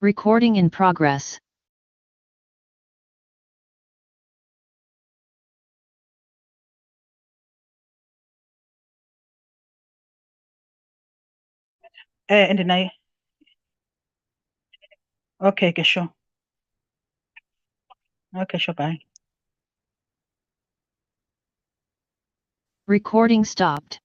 Recording in progress. And then okay, sure. Okay, sure, bye. Recording stopped.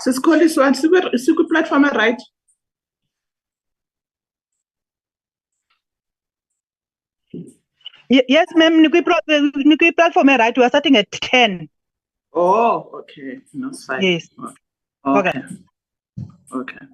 Sisikholiswa sikwi-platform right? Yes, ma'am. Platform right. We are starting at 10. Oh, okay. No, it's fine. Yes. Okay. Okay. Okay.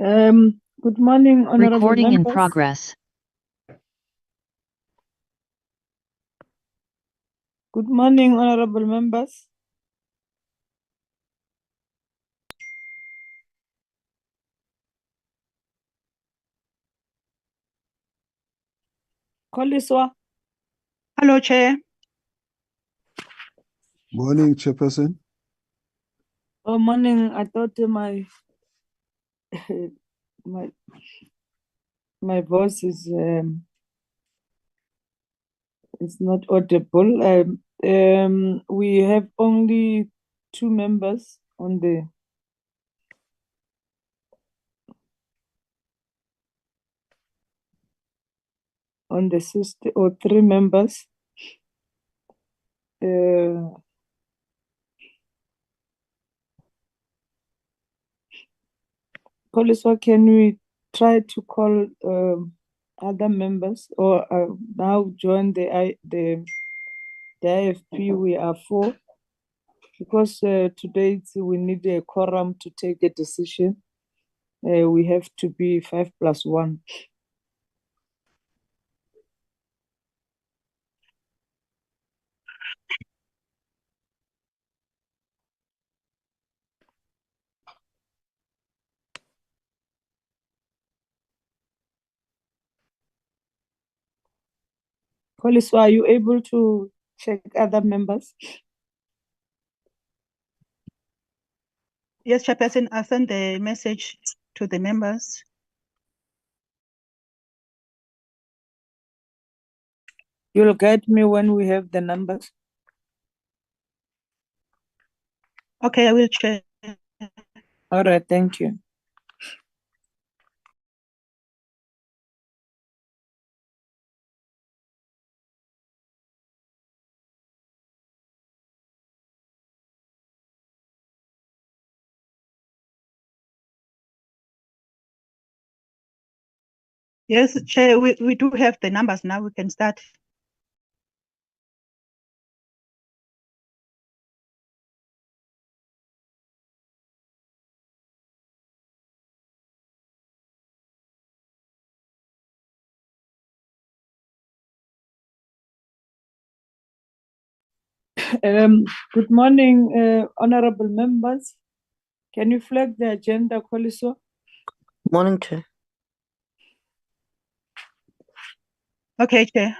Good morning, honorable Recording in members. progress. Good morning, honorable members. Koliswa, Hello, Chair. Morning, Chairperson. oh morning. I thought my my voice is not audible. We have only 2 members on the system, or 3 members. Koliswa, can we try to call other members, or now join the IFP? We are 4, because today we need a quorum to take a decision. We have to be 5 plus 1. Koliswa, are you able to check other members? Yes, Chairperson, I sent the message to the members. You'll guide me when we have the numbers. Okay, I will check. All right, thank you. Yes, Chair, we do have the numbers now. We can start. Good morning, honorable members. Can you flag the agenda, Koliswa? Morning, Chair. Okay, Chair.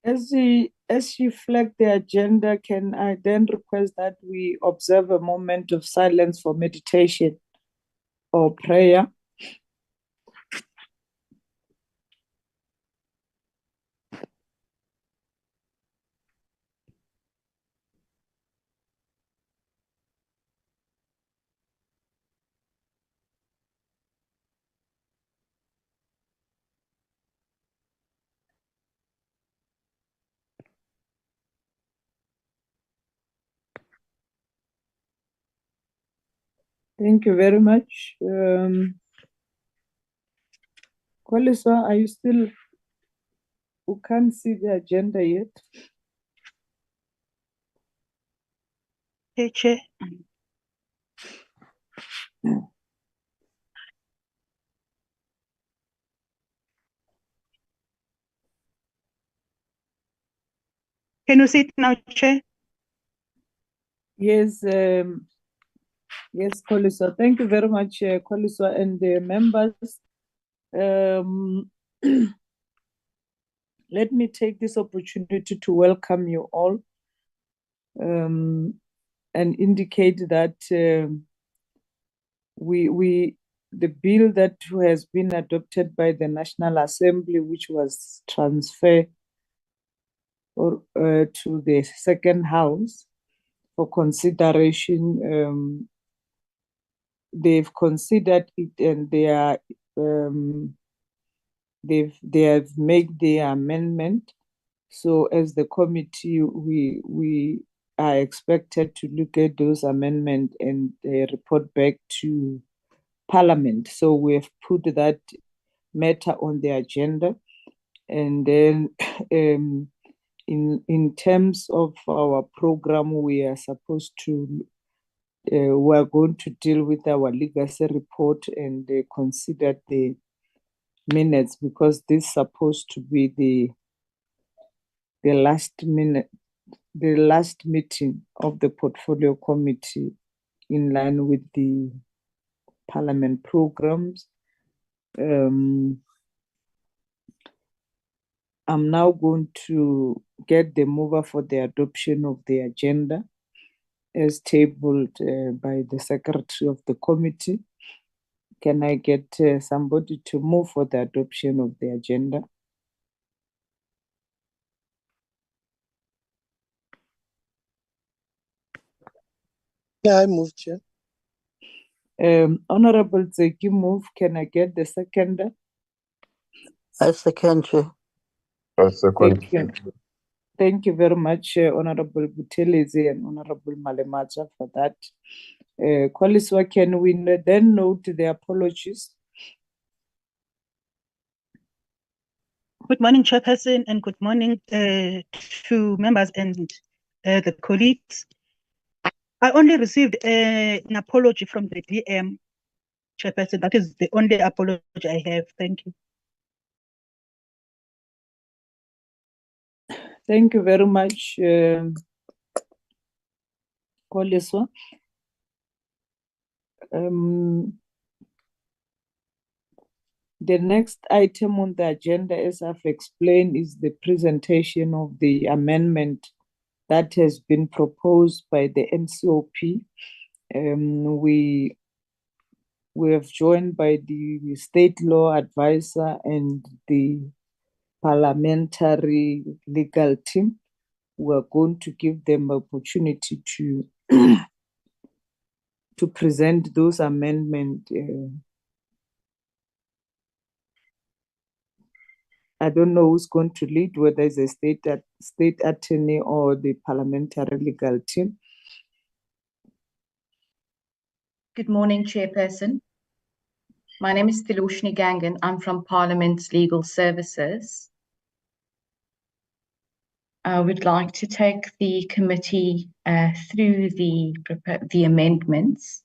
As you flag the agenda, can I then request that we observe a moment of silence for meditation or prayer? Thank you very much. Koliswa, are you still? We can't see the agenda yet. Okay, Chair. Can you see it now, Chair? Yes, yes, Koliswa. Thank you very much, Koliswa, and the members. Let me take this opportunity to welcome you all, and indicate that the bill that has been adopted by the National Assembly, which was transferred to the second house for consideration, they've considered it, and they have made the amendment. So as the committee, we are expected to look at those amendments and report back to Parliament. So we have put that matter on the agenda. And then in terms of our program, we are supposed to we are going to deal with our legacy report and consider the minutes, because this is supposed to be the last meeting of the portfolio committee in line with the parliament programs. I'm now going to get the mover for the adoption of the agenda as tabled by the secretary of the committee. Can I get somebody to move for the adoption of the agenda? Yeah, I move, Chair. Honorable Zeki move. Can I get the seconder? I second, Chair. I second. Thank you. Thank you very much, Honorable Buthelezi and Honorable Malemacha, for that. Koliswa, can we then note the apologies? Good morning, Chairperson, and good morning to members and the colleagues. I only received an apology from the DM, Chairperson. That is the only apology I have. Thank you. Thank you very much, Koliswa. The next item on the agenda, as I've explained, is the presentation of the amendment that has been proposed by the NCOP. We have joined by the state law advisor and the parliamentary legal team. We're going to give them opportunity to to present those amendments. I don't know who's going to lead, whether it's a state attorney or the parliamentary legal team. Good morning, Chairperson. My name is Thilushni Gangan. I'm from Parliament's Legal Services. I would like to take the committee through the amendments.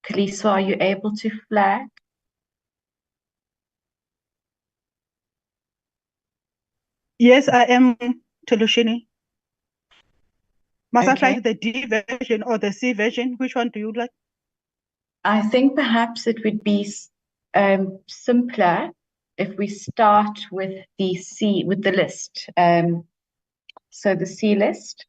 Koliswa, are you able to flag? Yes, I am, Telushini. Must I Okay. flag the D version or the C version? Which one do you like? I think perhaps it would be simpler if we start with the list. So the C list.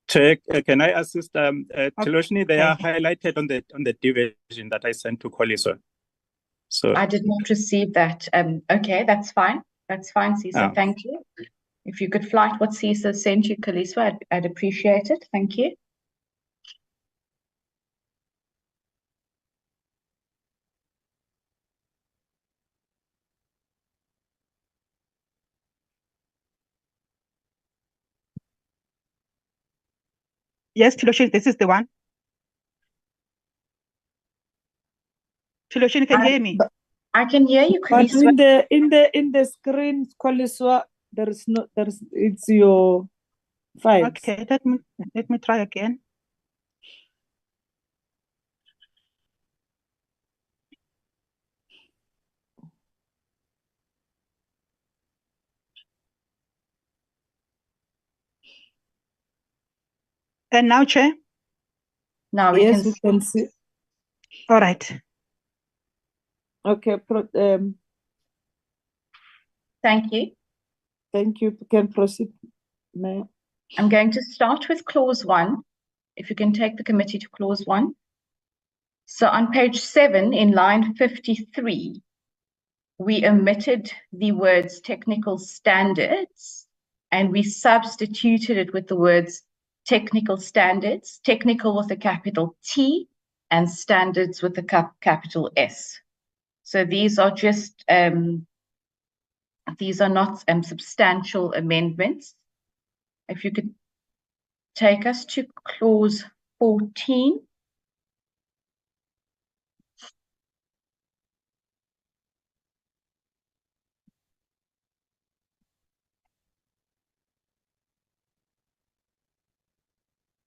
Chair, can I assist? Telushni, they are highlighted on the division that I sent to Koliswa. So I did not receive that. Okay, that's fine. That's fine, CISA. Oh. Thank you. If you could flight what CISA sent you, Koliswa, I'd appreciate it. Thank you. Yes, Telushini, this is the one. Telushini, can you hear me? I can hear you, But Koliswa. in the screen, Koliswa, it's your files. Okay, let me try again. And now, Chair? Now we Yes, can we can see. All right. Okay, thank you. thank you. You can proceed, Mayor. I'm going to start with clause 1. If you can take the committee to clause 1. So on page 7 in line 53, we omitted the words technical standards and we substituted it with the words technical standards, technical with a capital T and standards with a capital S. So these are just, these are not substantial amendments. If you could take us to clause 14.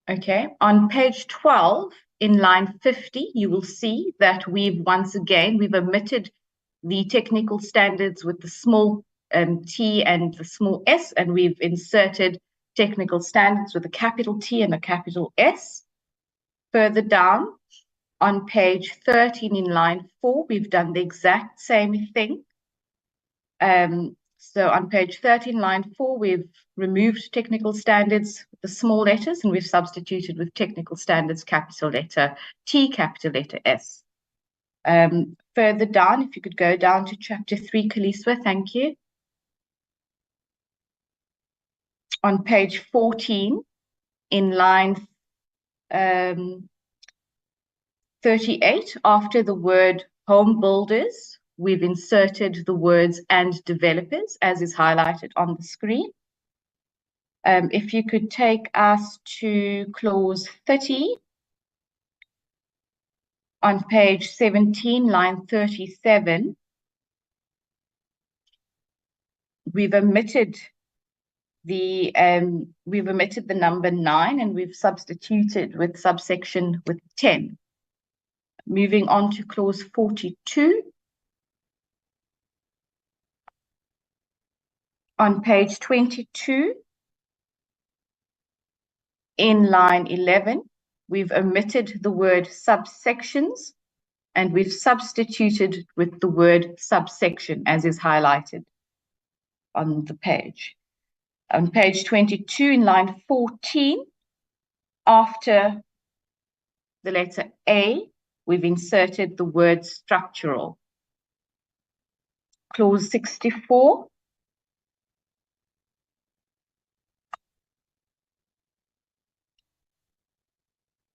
Okay, on page 12, in line 50, you will see that we've omitted the technical standards with the small t and the small s, and we've inserted technical standards with a capital T and a capital S. Further down, on page 13 in line 4, we've done the exact same thing. So on page 13, line 4, we've removed technical standards with the small letters, and we've substituted with technical standards capital letter T, capital letter S. Further down, if you could go down to chapter 3, Kaliswa, thank you. On page 14, in line 38, after the word home builders, we've inserted the words and developers, as is highlighted on the screen. If you could take us to clause 30, on page 17, line 37, we've omitted the number 9, and we've substituted with subsection with 10. Moving on to clause 42. On page 22, in line 11, we've omitted the word subsections, and we've substituted with the word subsection, as is highlighted on the page. On page 22, in line 14, after the letter A, we've inserted the word structural. Clause 64.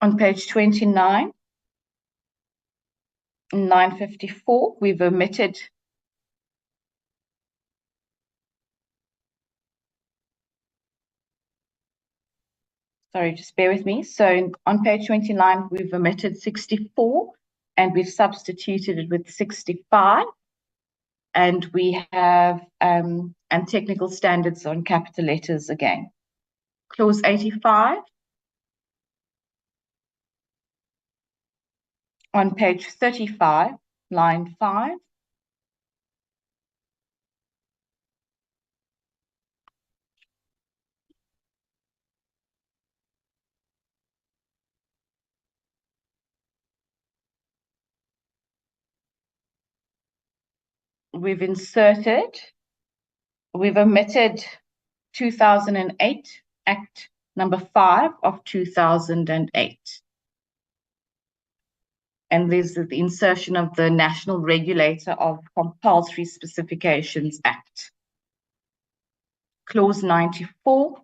On page 29, in line 54, we've omitted just bear with me. So on page 29, we've omitted 64, and we've substituted it with 65. And we have and technical standards on capital letters again. Clause 85. On page 35, line 5. We've omitted 2008, Act number 5 of 2008. And there's the insertion of the National Regulator of Compulsory Specifications Act. Clause 94.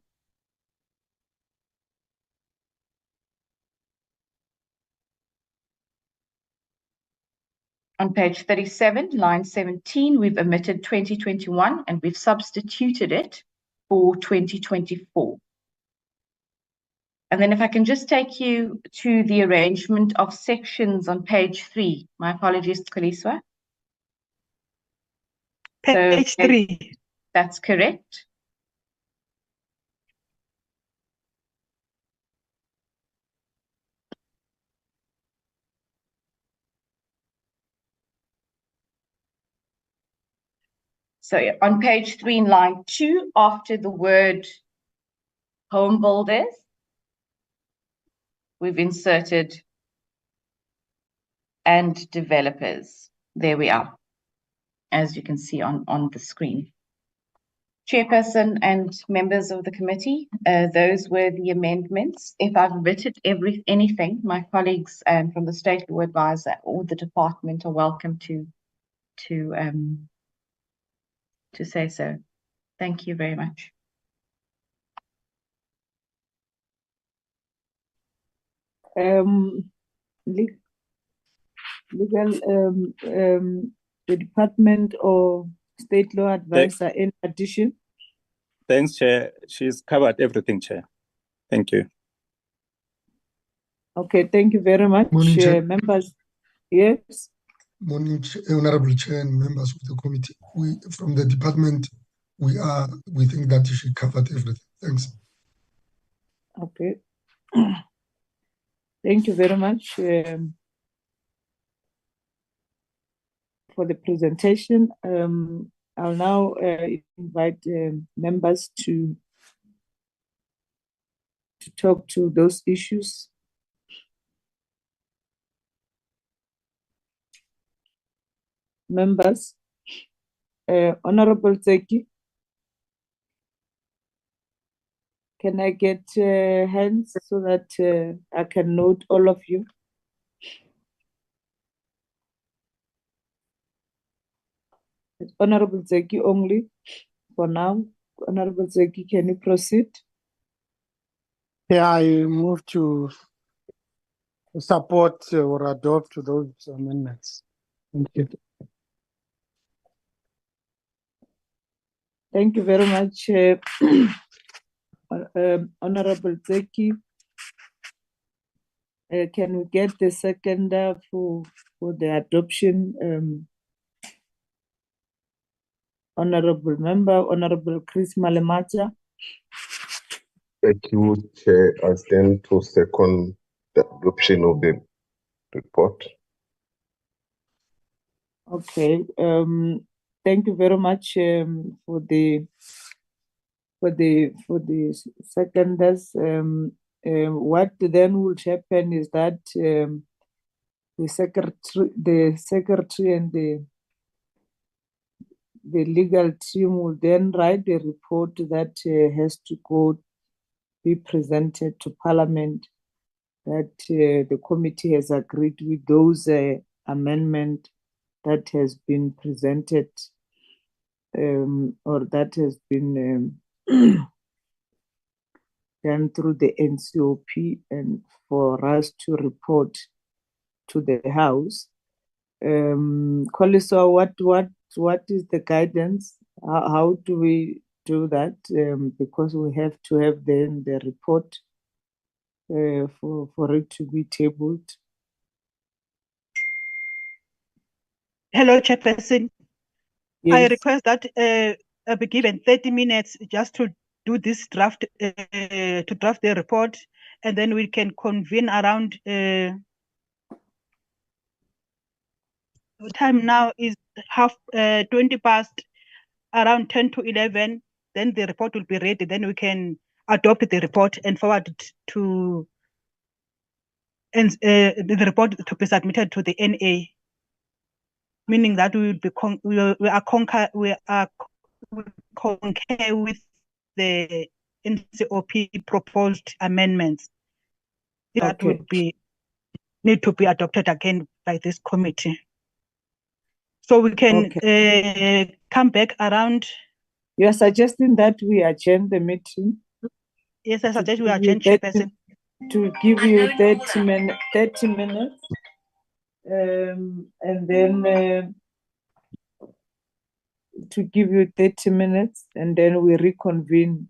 On page 37, line 17, we've omitted 2021, and we've substituted it for 2024. And then if I can just take you to the arrangement of sections on page 3. My apologies, Kaliswa. Page 3. That's correct. So on page 3 in line 2, after the word home builders, we've inserted and developers. There we are, as you can see on the screen. Chairperson and members of the committee, those were the amendments. If I've omitted anything, my colleagues from the State Law Advisor or the department are welcome to say so. Thank you very much. The Department of State Law Advisor, in addition. Thanks, Chair. She's covered everything, Chair. Thank you. Okay, thank you very much. Morning, Chair. Members, yes. Morning, Honorable Chair and members of the committee. We, from the department, we think that she covered everything. Thanks. Okay. Thank you very much for the presentation. I'll now invite members to talk to those issues. Members, Honorable Zeki, can I get hands so that I can note all of you? It's Honorable Zeki only for now. Honorable Zeki, can you proceed? Yeah, I move to support or adopt those amendments. Thank you. Thank you very much, Honorable Zeki. Can we get the seconder for the adoption? Honorable Member, Honorable Chris Malemata. Thank you, Chair. I stand to second the adoption of the report. Okay. Thank you very much for the seconders. What then will happen is that the secretary and the legal team will then write the report that has to be presented to Parliament, that the committee has agreed with those amendments that has been presented or that has been done through the NCOP, and for us to report to the House. Kholiso, what is the guidance? How do we do that? Because we have to have then the report for it to be tabled. Hello, Chairperson. Yes. I request that I be given 30 minutes just to do this draft, to draft the report, and then we can convene around. Time now is 20 past, around 10 to 11. Then the report will be ready. Then we can adopt the report and forward it to, and the report to be submitted to the NA. Meaning that we concur with the NCOP proposed amendments. That would need to be adopted again by this committee. So we can come back around. You are suggesting that we adjourn the meeting? Yes, I suggest we adjourn, Chairperson. To give you 30 minutes. And then to give you 30 minutes, and then we reconvene,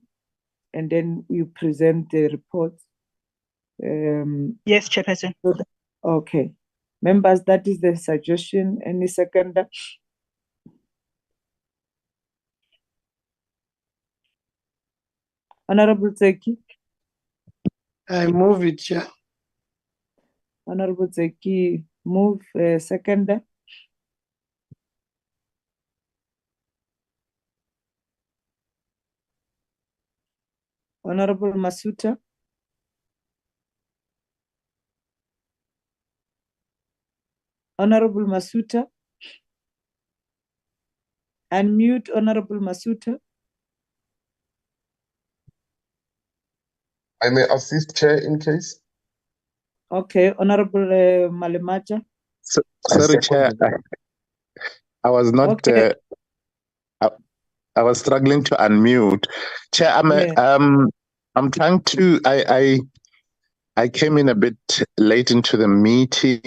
and then you present the report. Yes, Chairperson. Okay. Members, that is the suggestion. Any seconder? Honorable Zeki? I move it, Chair. Honorable Zeki, move seconder. Honorable Masuta? Honorable Masuta? Unmute Honorable Masuta. I may assist, Chair, in case. Okay, Honorable Malemacha. Sorry, Chair. I was not. Okay. I was struggling to unmute. Chair, I'm trying to. I came in a bit late into the meeting.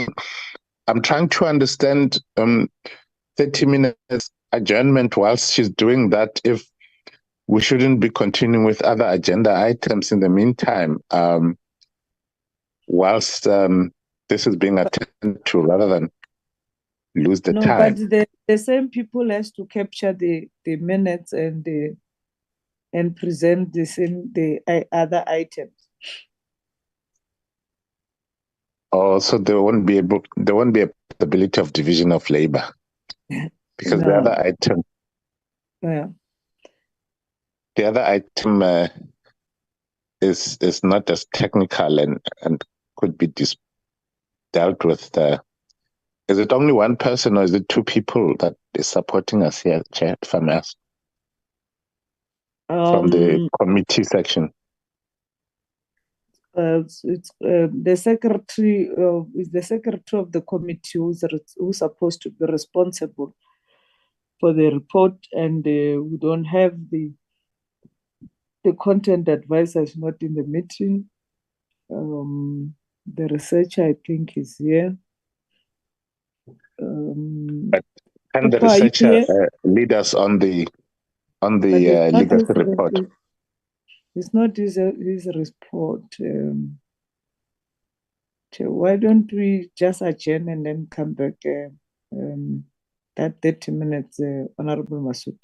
I'm trying to understand 30 minutes adjournment whilst she's doing that, if we shouldn't be continuing with other agenda items in the meantime, whilst this is being attended to, rather than lose the time. But the same people has to capture the minutes and present the other items. Oh, so there won't be a possibility of division of labor because the No. other item, Yeah. the other item is not as technical and could be dealt with. Is it only one person or is it two people that is supporting us here, Chair, if I may ask, from the committee section? It's the secretary is the secretary of the committee who's supposed to be responsible for the report, and we don't have the content advisor is not in the meeting. The researcher, I think, is here. But can the Papa, are you researcher here? lead us on the But it's not legacy his, report? it's not his report. So why don't we just adjourn and then come back that 30 minutes, Honorable Masood?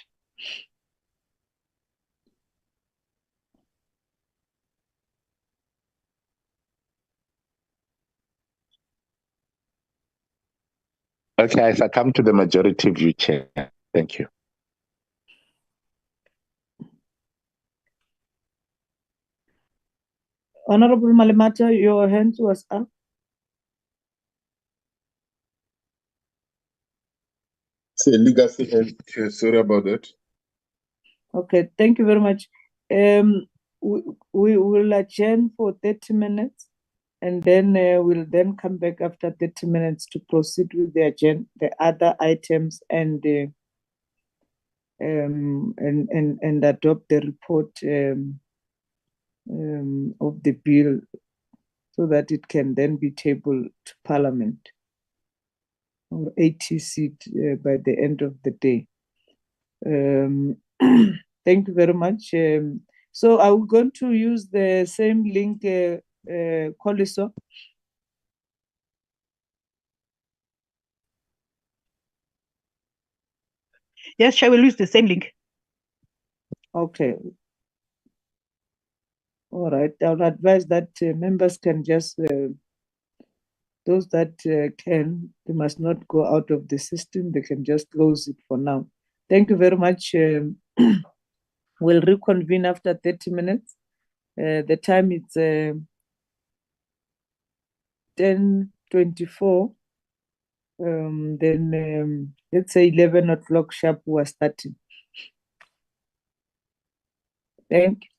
Okay, I succumb to the majority view, Chair. Thank you. Honorable Malimata, your hand was up. Say legacy and sorry about that. Okay, thank you very much. We will adjourn for 30 minutes, and then we'll then come back after 30 minutes to proceed with the agenda, the other items, and adopt the report of the bill, so that it can then be tabled to Parliament or ATC by the end of the day. Thank you very much. So are we going to use the same link, Koliso? Yes, Chair, we'll use the same link. Okay. All right. I'll advise that members can just, those that can, they must not go out of the system. They can just close it for now. Thank you very much. We'll reconvene after 30 minutes. The time is 10:24. Then let's say 11 o'clock sharp, we're starting. Thank you.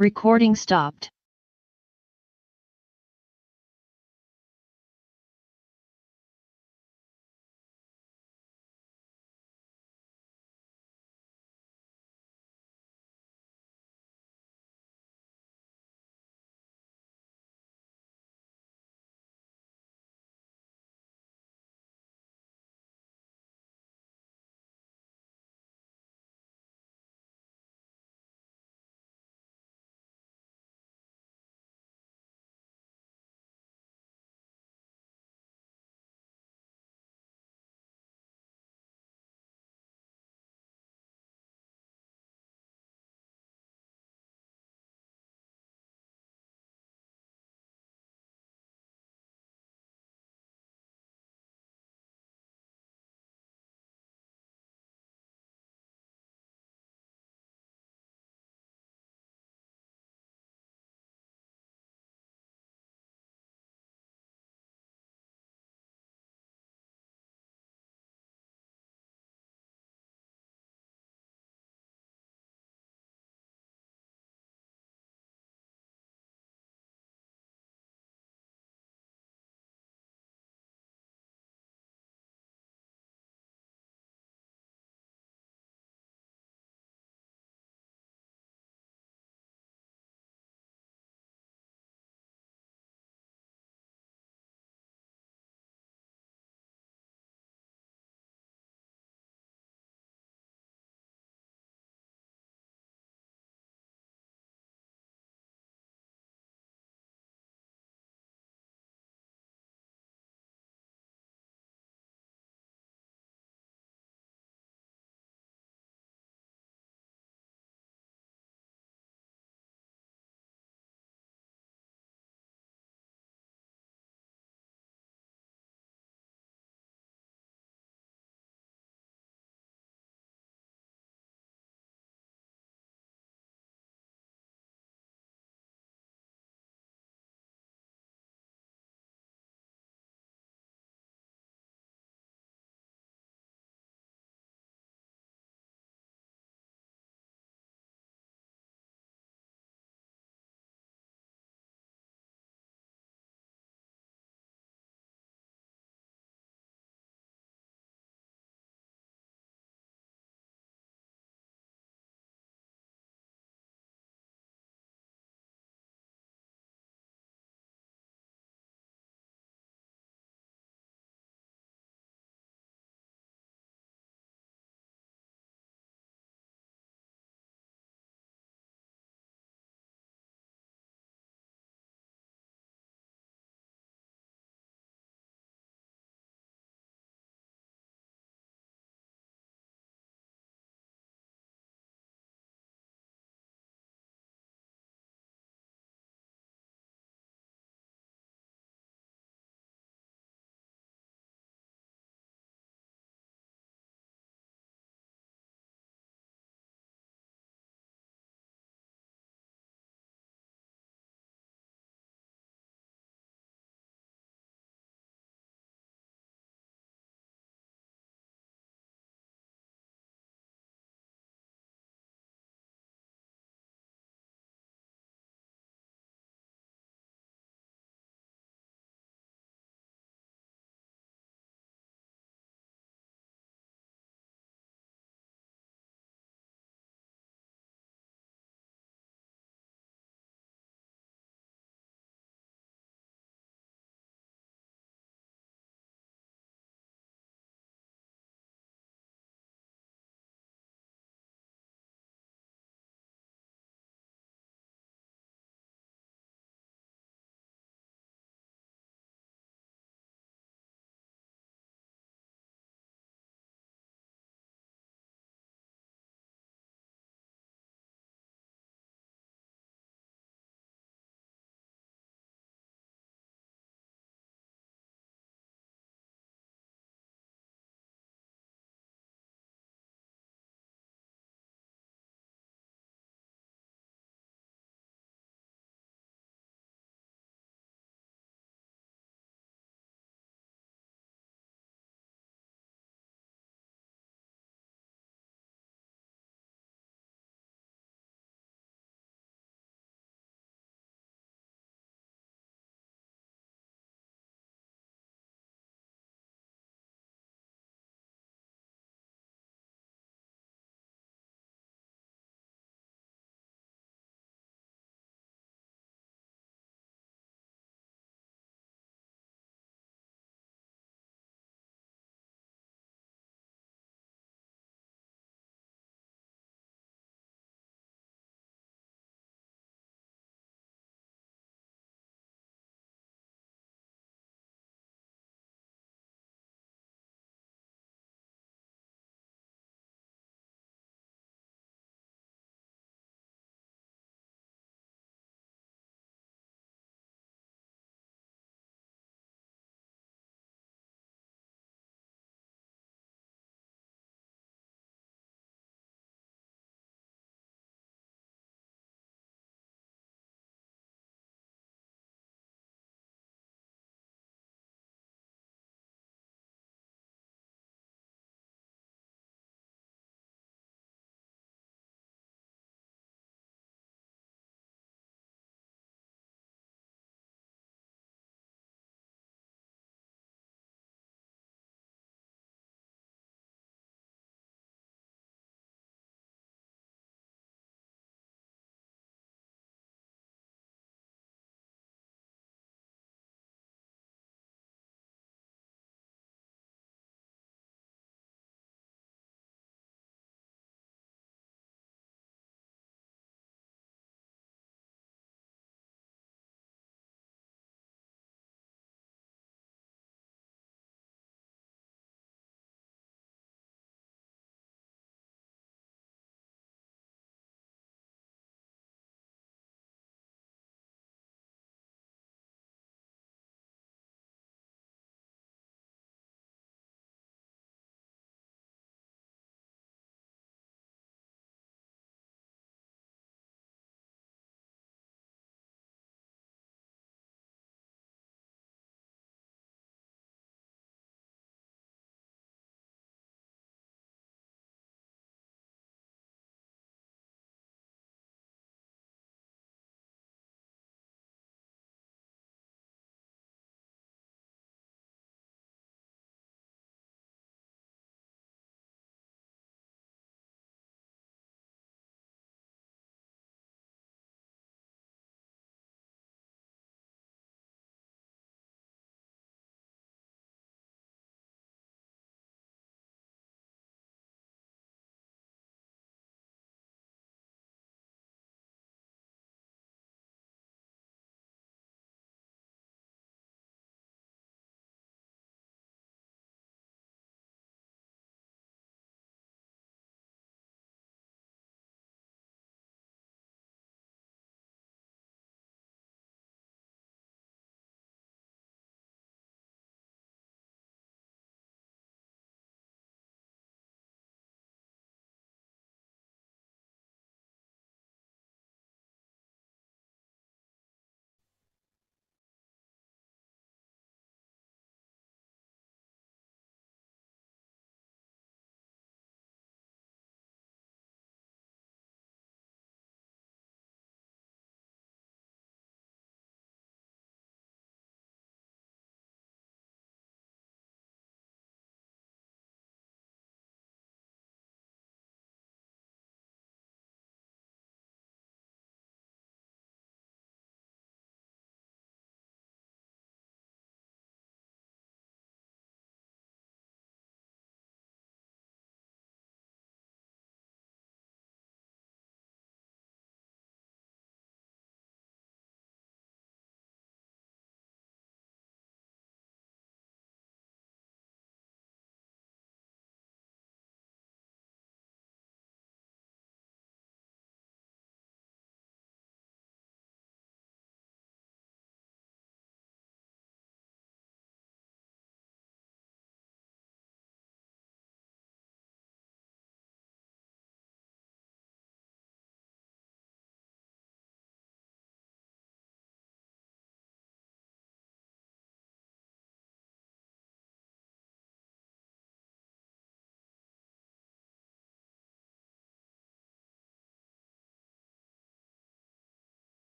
Recording stopped.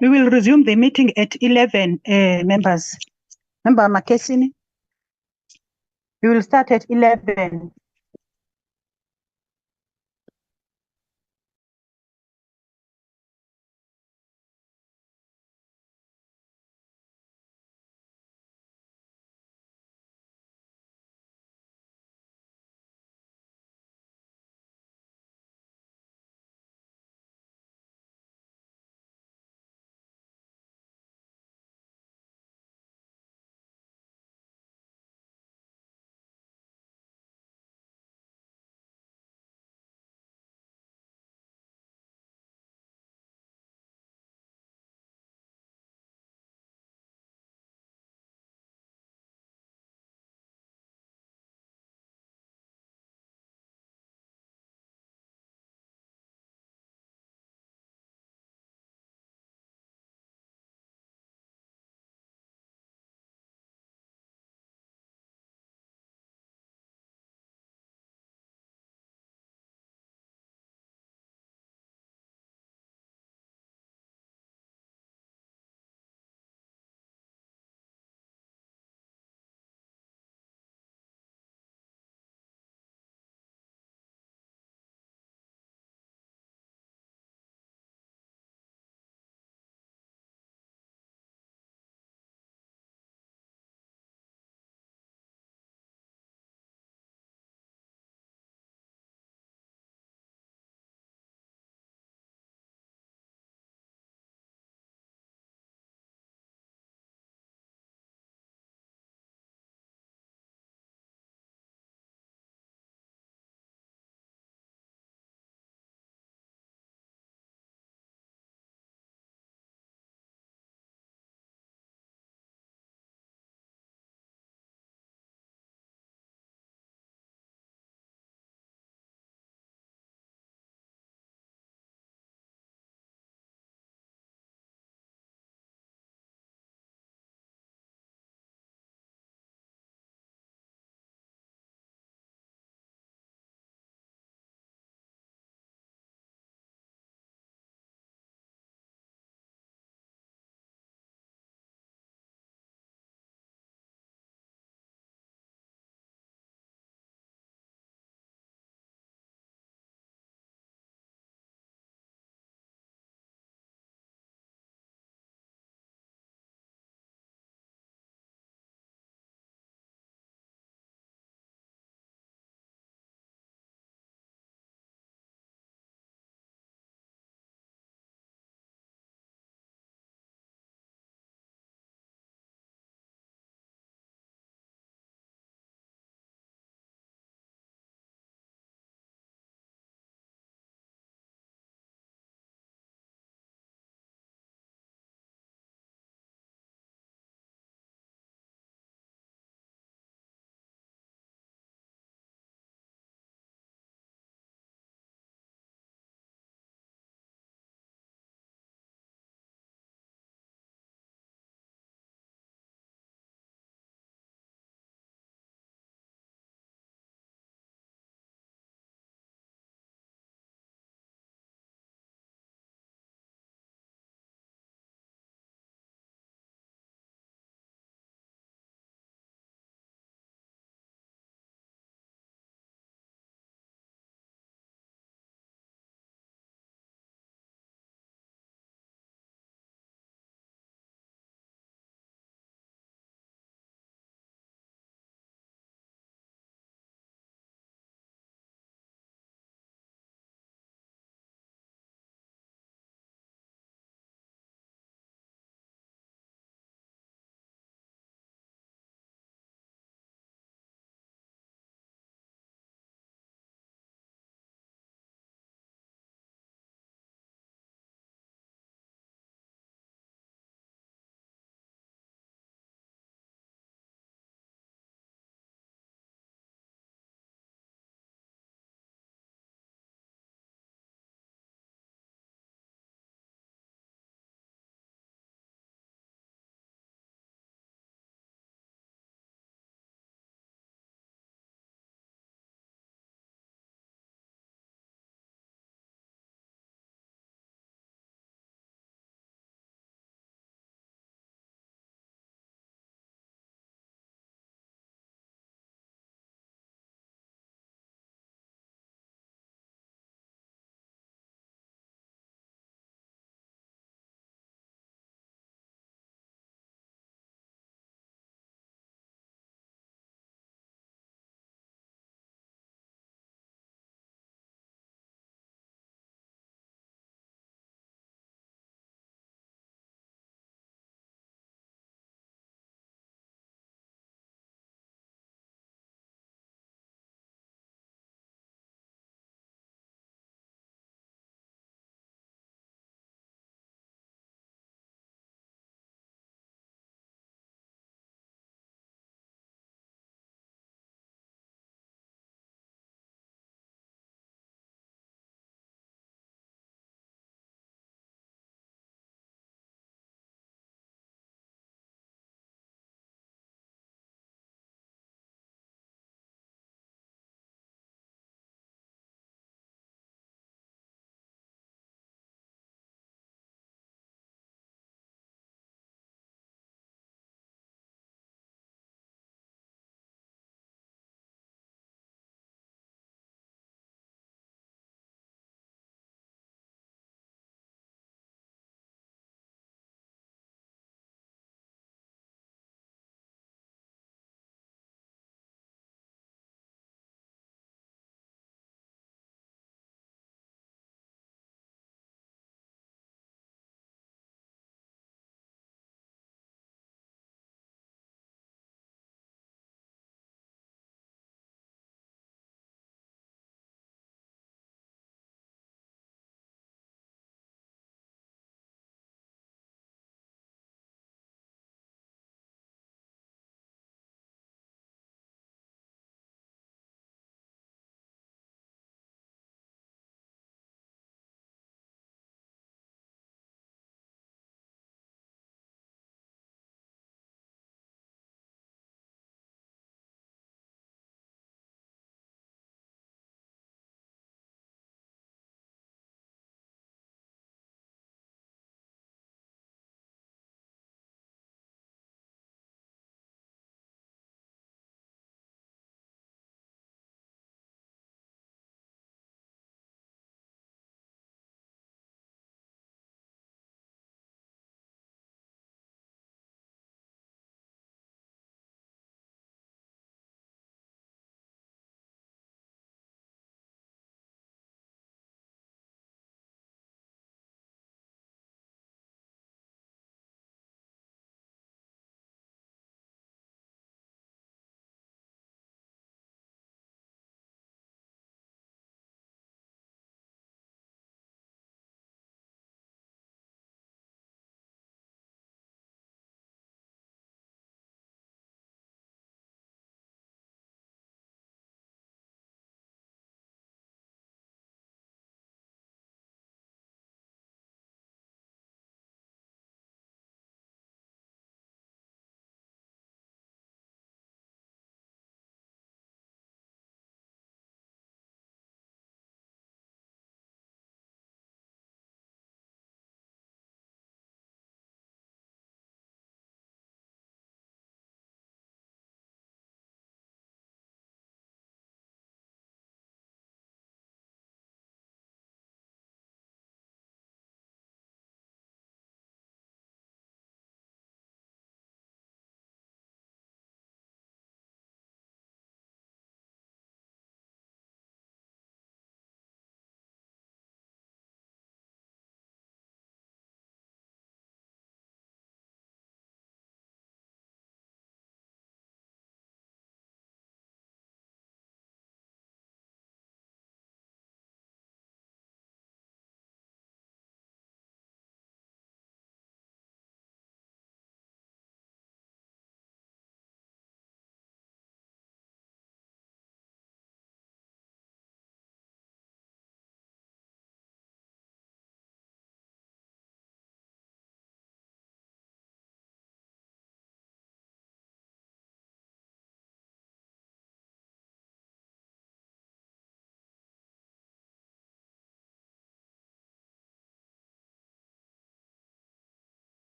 We will resume the meeting at 11, members. Member Makesini. We will start at 11.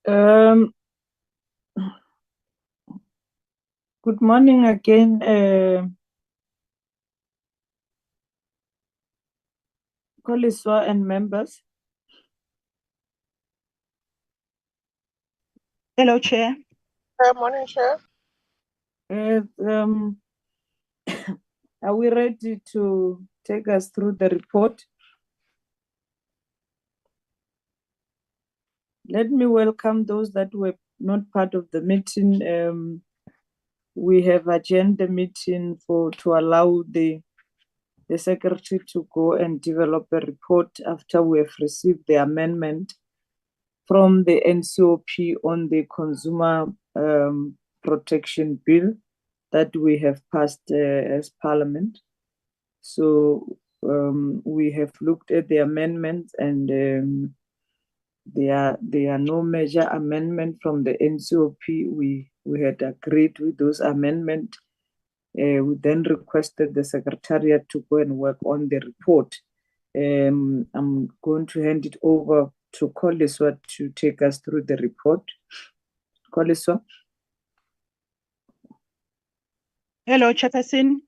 Good morning again, Koliswa and members. Hello, Chair. Good morning, Chair. Are we ready to take us through the report? Let me welcome those that were not part of the meeting. We have adjourned the meeting to allow the secretary to go and develop a report after we have received the amendment from the NCOP on the Consumer Protection Bill that we have passed as Parliament. So we have looked at the amendments, and there are no major amendment from the NCOP. We had agreed with those amendments. We then requested the Secretariat to go and work on the report. I'm going to hand it over to Koliswa to take us through the report. Koliswa. Hello, Chairperson.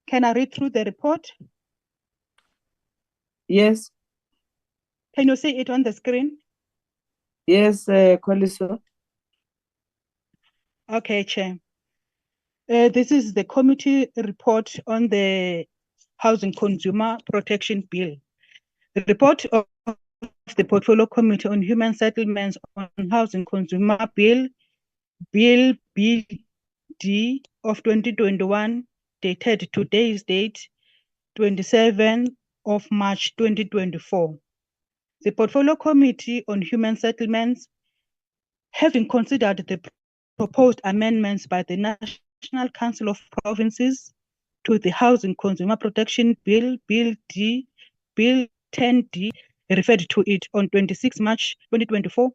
Can I read through the report? Yes. Can you see it on the screen? Yes, Koliswa. Okay, Chair. This is the committee report on the Housing Consumer Protection Bill. The report of the Portfolio Committee on Human Settlements on Housing Consumer Bill, Bill BD of 2021, dated today's date, 27th of March 2024. The Portfolio Committee on Human Settlements, having considered the proposed amendments by the National Council of Provinces to the Housing Consumer Protection Bill, Bill 10D, referred to it on 26 March 2024,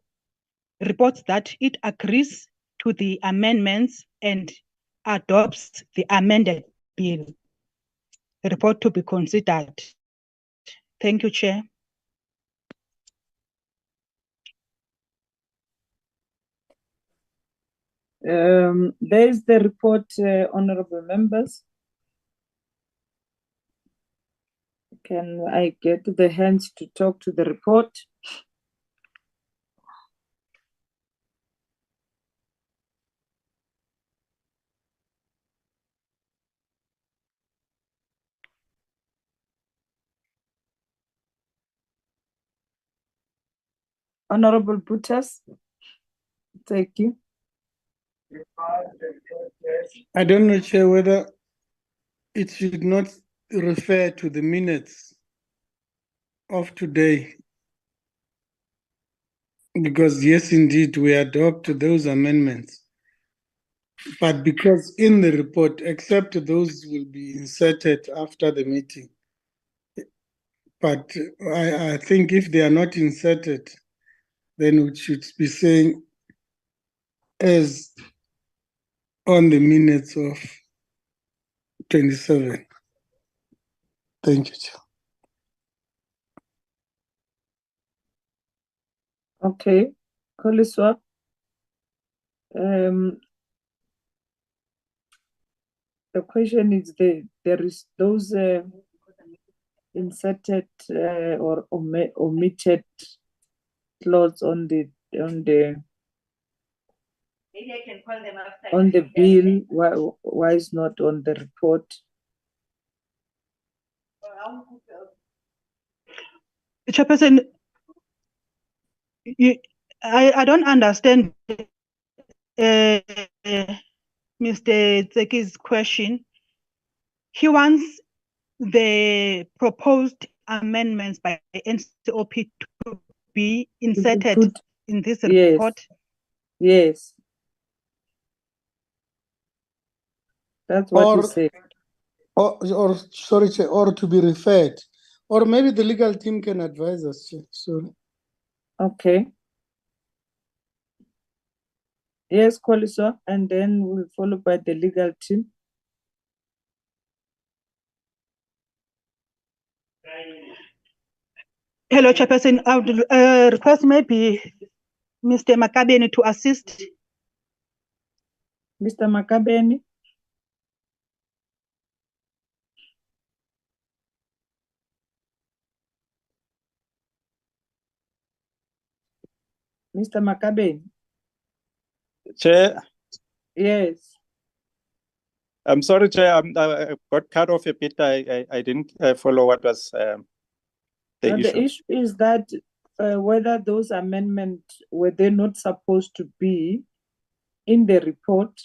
reports that it agrees to the amendments and adopts the amended bill. The report to be considered. Thank you, Chair. There is the report, honorable members. Can I get the hands to talk to the report? Honorable Butas, thank you. I don't know, Chair, whether it should not refer to the minutes of today. Because yes, indeed, we adopt those amendments. But because in the report, except those will be inserted after the meeting. But I think if they are not inserted, then we should be saying as on the minutes of 27. Thank you, Chair. Okay, Koliswa. The question is there is those inserted or omitted clause on the bill. Why is not on the report? Chairperson, I don't understand Mr. Tseki's question. He wants the proposed amendments by NCOP to be inserted in this report. Yes. That's what he said. Or sorry, Chair, or to be referred. Or maybe the legal team can advise us, Chair. Sorry. Okay. Yes, Koliswa, and then we'll follow by the legal team. Hello, Chairperson. I would request maybe Mr. Makabeni to assist. Mr. Makabeni? Mr. Makabeni? Chair, Yes. I'm sorry, Chair, I got cut off a bit. I didn't follow what was the issue. The issue is that whether those amendments were they not supposed to be in the report,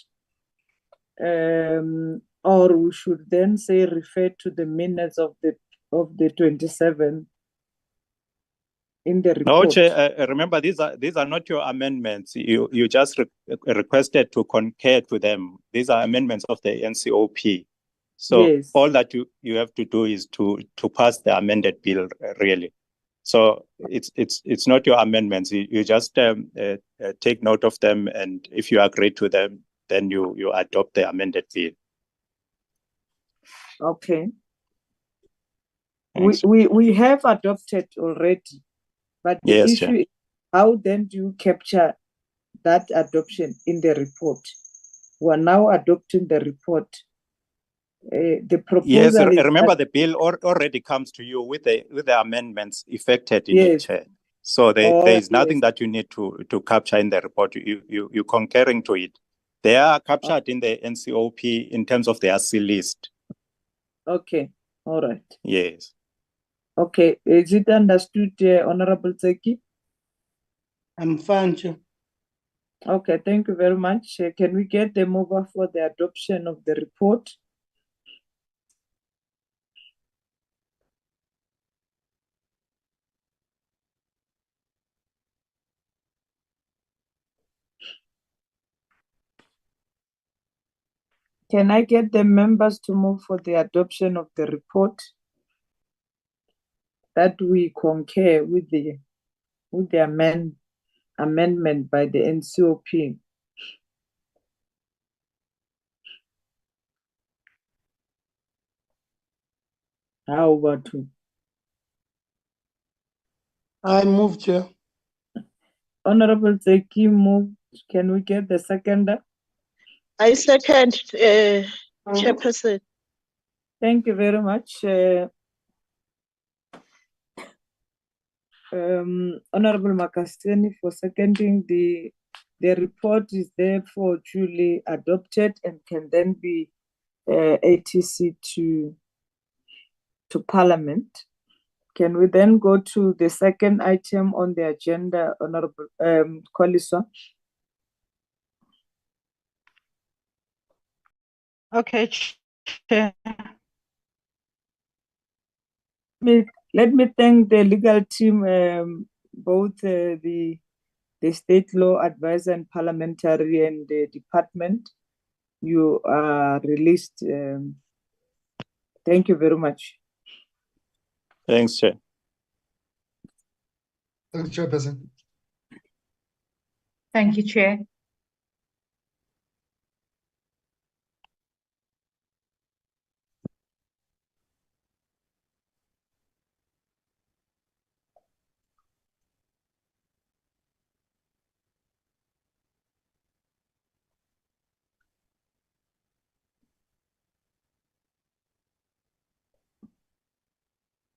or we should then say refer to the minutes of the 27th in the report. No, Chair, remember these are not your amendments. You just requested to concur to them. These are amendments of the NCOP. So Yes. all that you have to do is to pass the amended bill, really. So it's not your amendments. You just take note of them, and if you agree to them, then you adopt the amended bill. Okay. Thanks. We have adopted already, but the Yes, issue Chair. is how then do you capture that adoption in the report? We are now adopting the report. The proposal Yes, is remember that, the bill already comes to you with the amendments effected in Yes. it, Chair. So there Oh, is nothing yes. that you need to capture in the report. You concurring to it. They are captured in the NCOP in terms of the RC list. Okay. All right. Yes. Okay. Is it understood, Honorable Tseki? I'm fine, Chair. Okay, thank you very much. Can we get the mover for the adoption of the report? Can I get the members to move for the adoption of the report that we concur with the amendment by the NCOP? How about you? I move, Chair. Honorable Tseki moved. Can we get the seconder? I second, Chairperson. Thank you very much. Honorable Makasteni for seconding the report is therefore duly adopted and can then be ATC to Parliament. Can we then go to the second item on the agenda, Honorable Koliswa? Okay, Chair. Let me thank the legal team, both the State Law Advisor and Parliamentary and the department. You are released. Thank you very much. Thanks, Chair. Thank you, Chairperson. Thank you, Chair.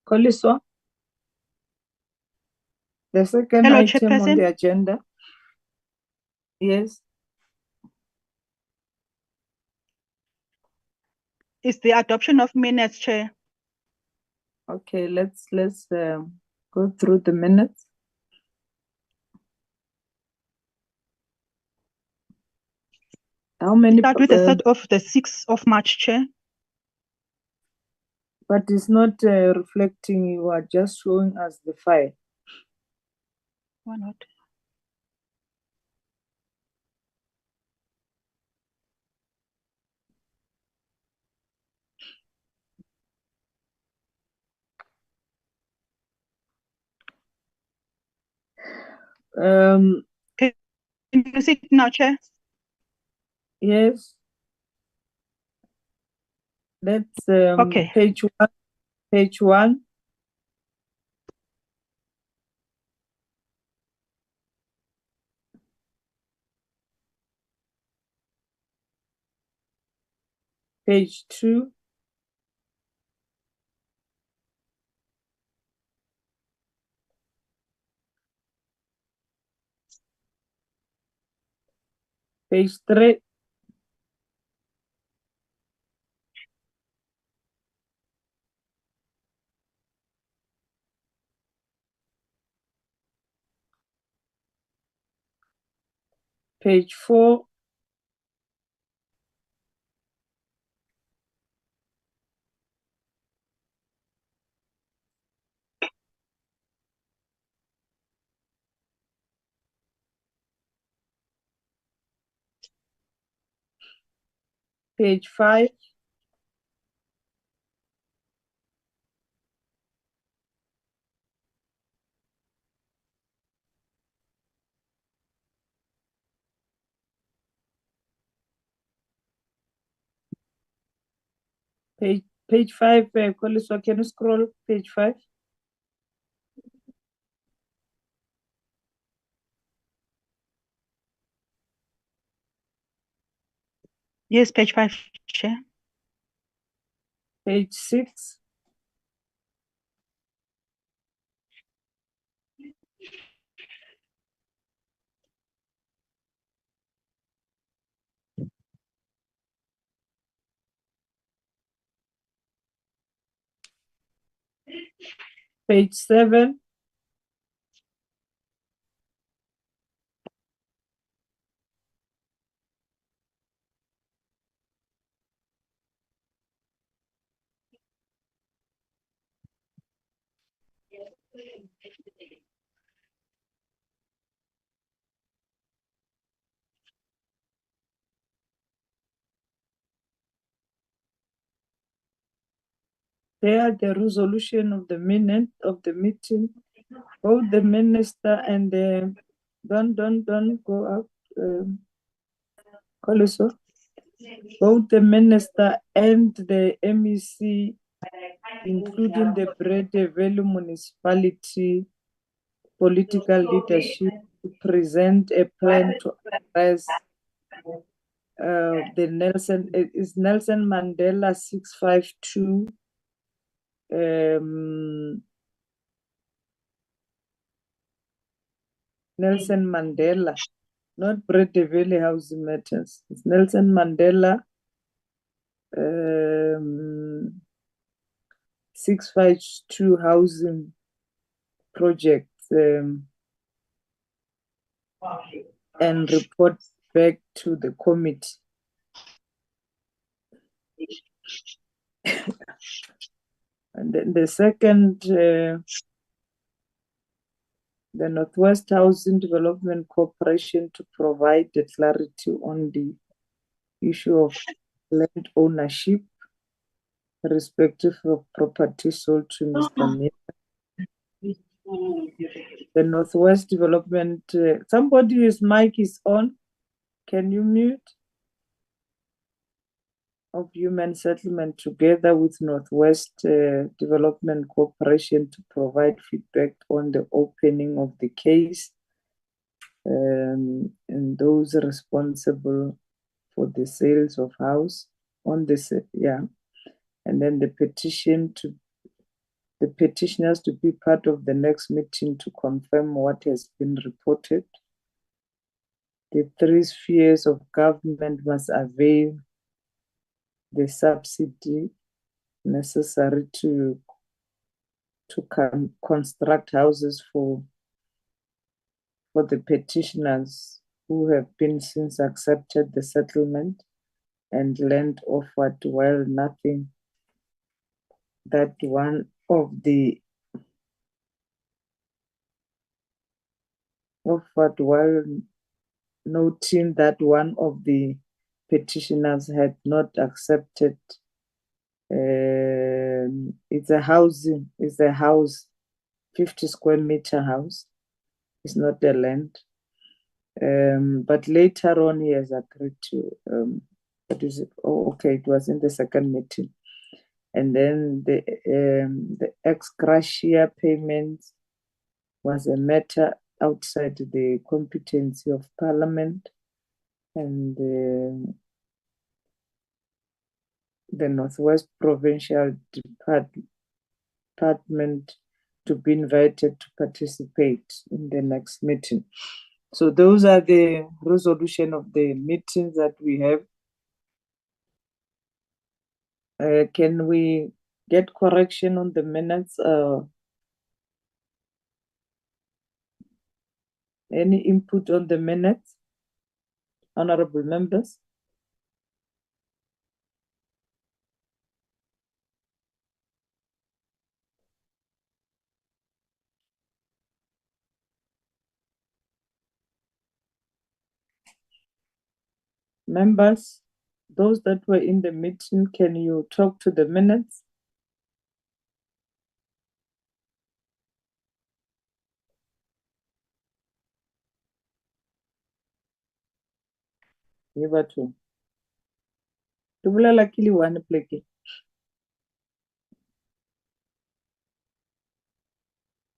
Koliswa, the second Hello, item on Chairperson. the agenda. Yes. Is the adoption of minutes, Chair. Okay, let's go through the minutes. How many? Start with the set of the 6th of March, Chair. But it's not reflecting. You are just showing us the file. Why not? Can you see it now, Chair? Yes. That's Okay. page one. Page one. Page 2. Page 3. Page 4. Page 5. Page 5, Koliswa, can you scroll page 5? Yes, page 5, Chair. Page 6. Page 7. There, the resolution of the minute of the meeting. Both the minister and the don't go up, Koliswa. Both the minister and the MEC, including the Brede Valley municipality political leadership, to present a plan to address the Nelson Mandela 652 Nelson Mandela, not Brede Valley Housing Matters. It's Nelson Mandela 652 housing project, and report back to the committee. And then the second, the Northwest Housing Development Corporation, to provide the clarity on the issue of land ownership, respective of property sold to Mr. Miller. The Northwest Development, somebody's mic is on. Can you mute? Of Human Settlement, together with Northwest Development Corporation, to provide feedback on the opening of the case, and those responsible for the sales of house on this, and then the petitioners to be part of the next meeting to confirm what has been reported. The 3 spheres of government must avail the subsidy necessary to construct houses for the petitioners who have been since accepted the settlement and land offered, while nothing that one of the offered, while noting that one of the petitioners had not accepted. It's a house, 50 square meter house. It's not the land. But later on, he has agreed to, what is it? Oh, okay, it was in the second meeting. And then the ex gratia payment was a matter outside the competency of Parliament. And the Northwest Provincial Department to be invited to participate in the next meeting. So those are the resolution of the meetings that we have. Can we get correction on the minutes? Any input on the minutes, honorable members? Members, those that were in the meeting, can you talk to the minutes? Ye batho. Ke bolela ke le one pleke.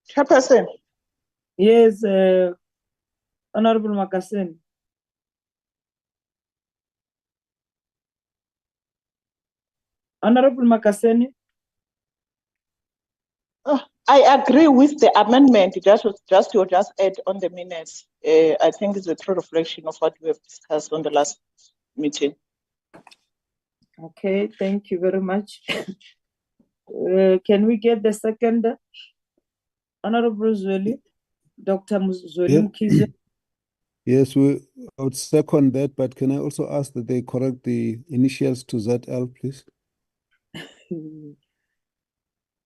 Chairperson. Yes, Honorable Makaseni. Honorable Makaseni. I agree with the amendment that was you just add on the minutes. I think it's a true reflection of what we have discussed on the last meeting. Okay, thank you very much. Can we get the second? Honorable Zweli, Dr. Zweli Mkhize. Yes, I would second that, but can I also ask that they correct the initials to ZL, please?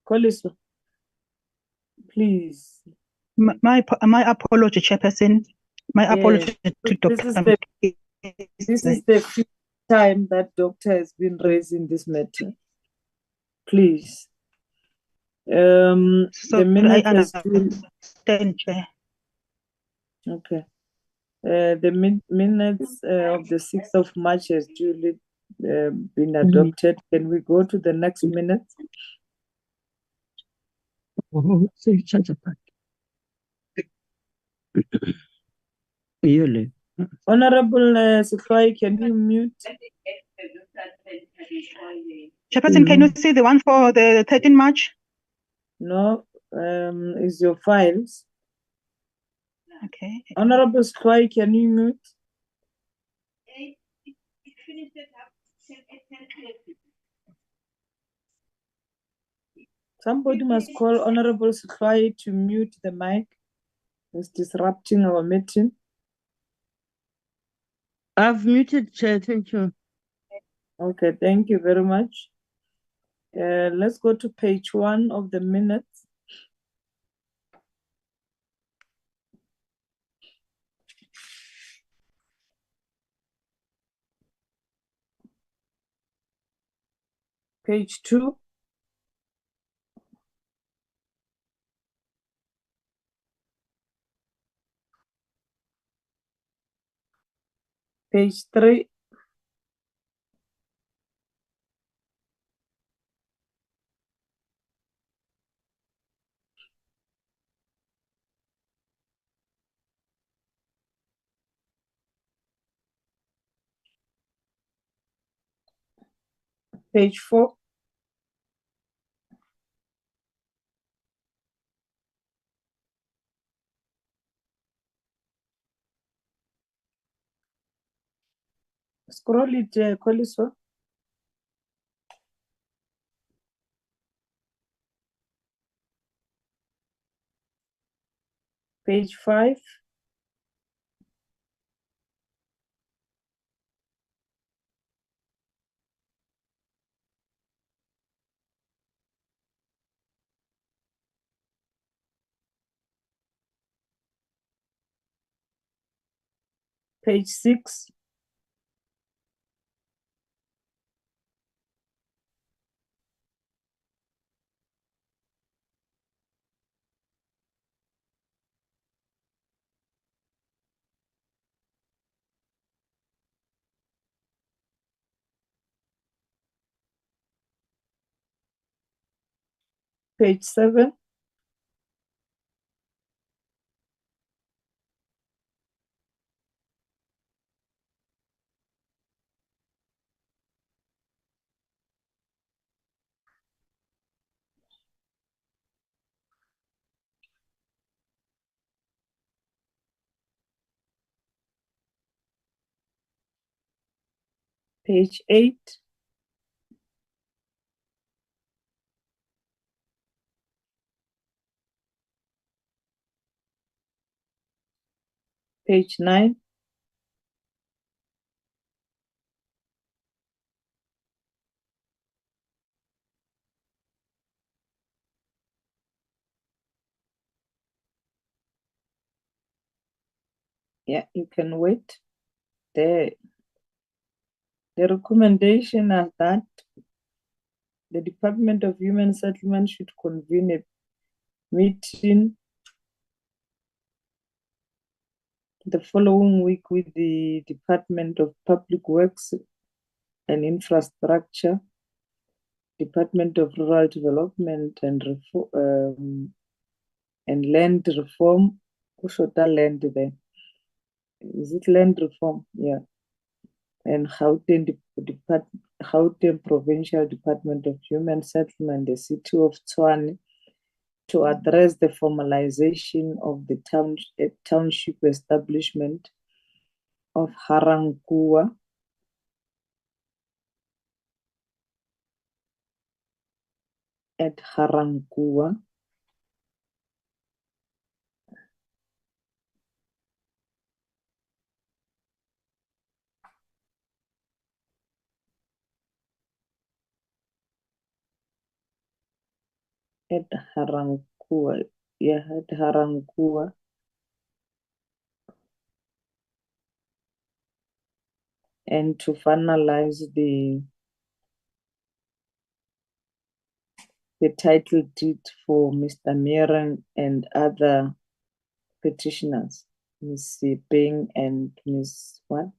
Koliso, please. My apology, Chairperson. My apology to Dr. This is the fifth time that doctor has been raising this matter. Please. The minute has been... Chair. Okay. The minutes of the 6th of March has duly been adopted. Can we go to the next minute? Honorable Sifai, can you mute? Chairperson, can you see the one for the 13th March? No, is your files. Okay. Honorable Sifai, can you mute? Somebody must call Honorable Sifai to mute the mic. It's disrupting our meeting. I've muted, Chair. Thank you. Okay, thank you very much. Let's go to page 1 of the minutes. Page 2. Page 3. Page 4. Scroll it, Koliso. Page 5. Page 6. Page 7. Page 8. Page 9. Yeah, you can wait. The recommendation is that the Department of Human Settlement should convene a meeting the following week with the Department of Public Works and Infrastructure, Department of Rural Development and Land Reform. Kushota land there. Is it land reform? Yeah. And Gauteng Provincial Department of Human Settlement, the city of Tshwane, to address the formalization of the township establishment of Ga-Rankuwa at Ga-Rankuwa. At Ga-Rankuwa, yeah, at Ga-Rankuwa. And to finalize the title deed for Mr. Mirren and other petitioners, Ms. Sepeng and Ms. what?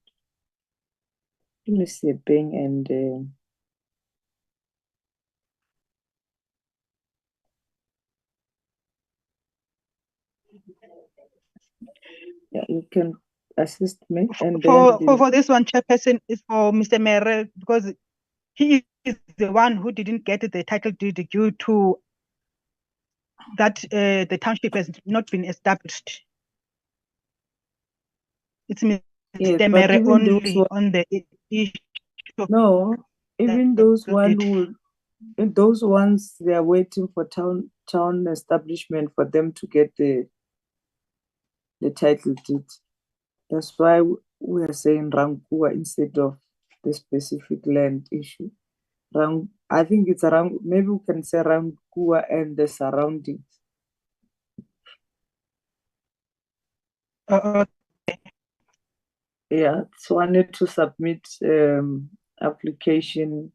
Ms. Sepeng and yeah, you can assist me. And for this one, chairperson, is for Mr. Mere, because he is the one who didn't get the title deed due to that the township has not been established. It's Mr. yes, Mere only on the issue. No, even those ones they are waiting for town establishment for them to get the title deed. That's why we are saying Rankuwa instead of the specific land issue. I think it's around, maybe we can say Rankuwa and the surroundings. Yeah, so I need to submit application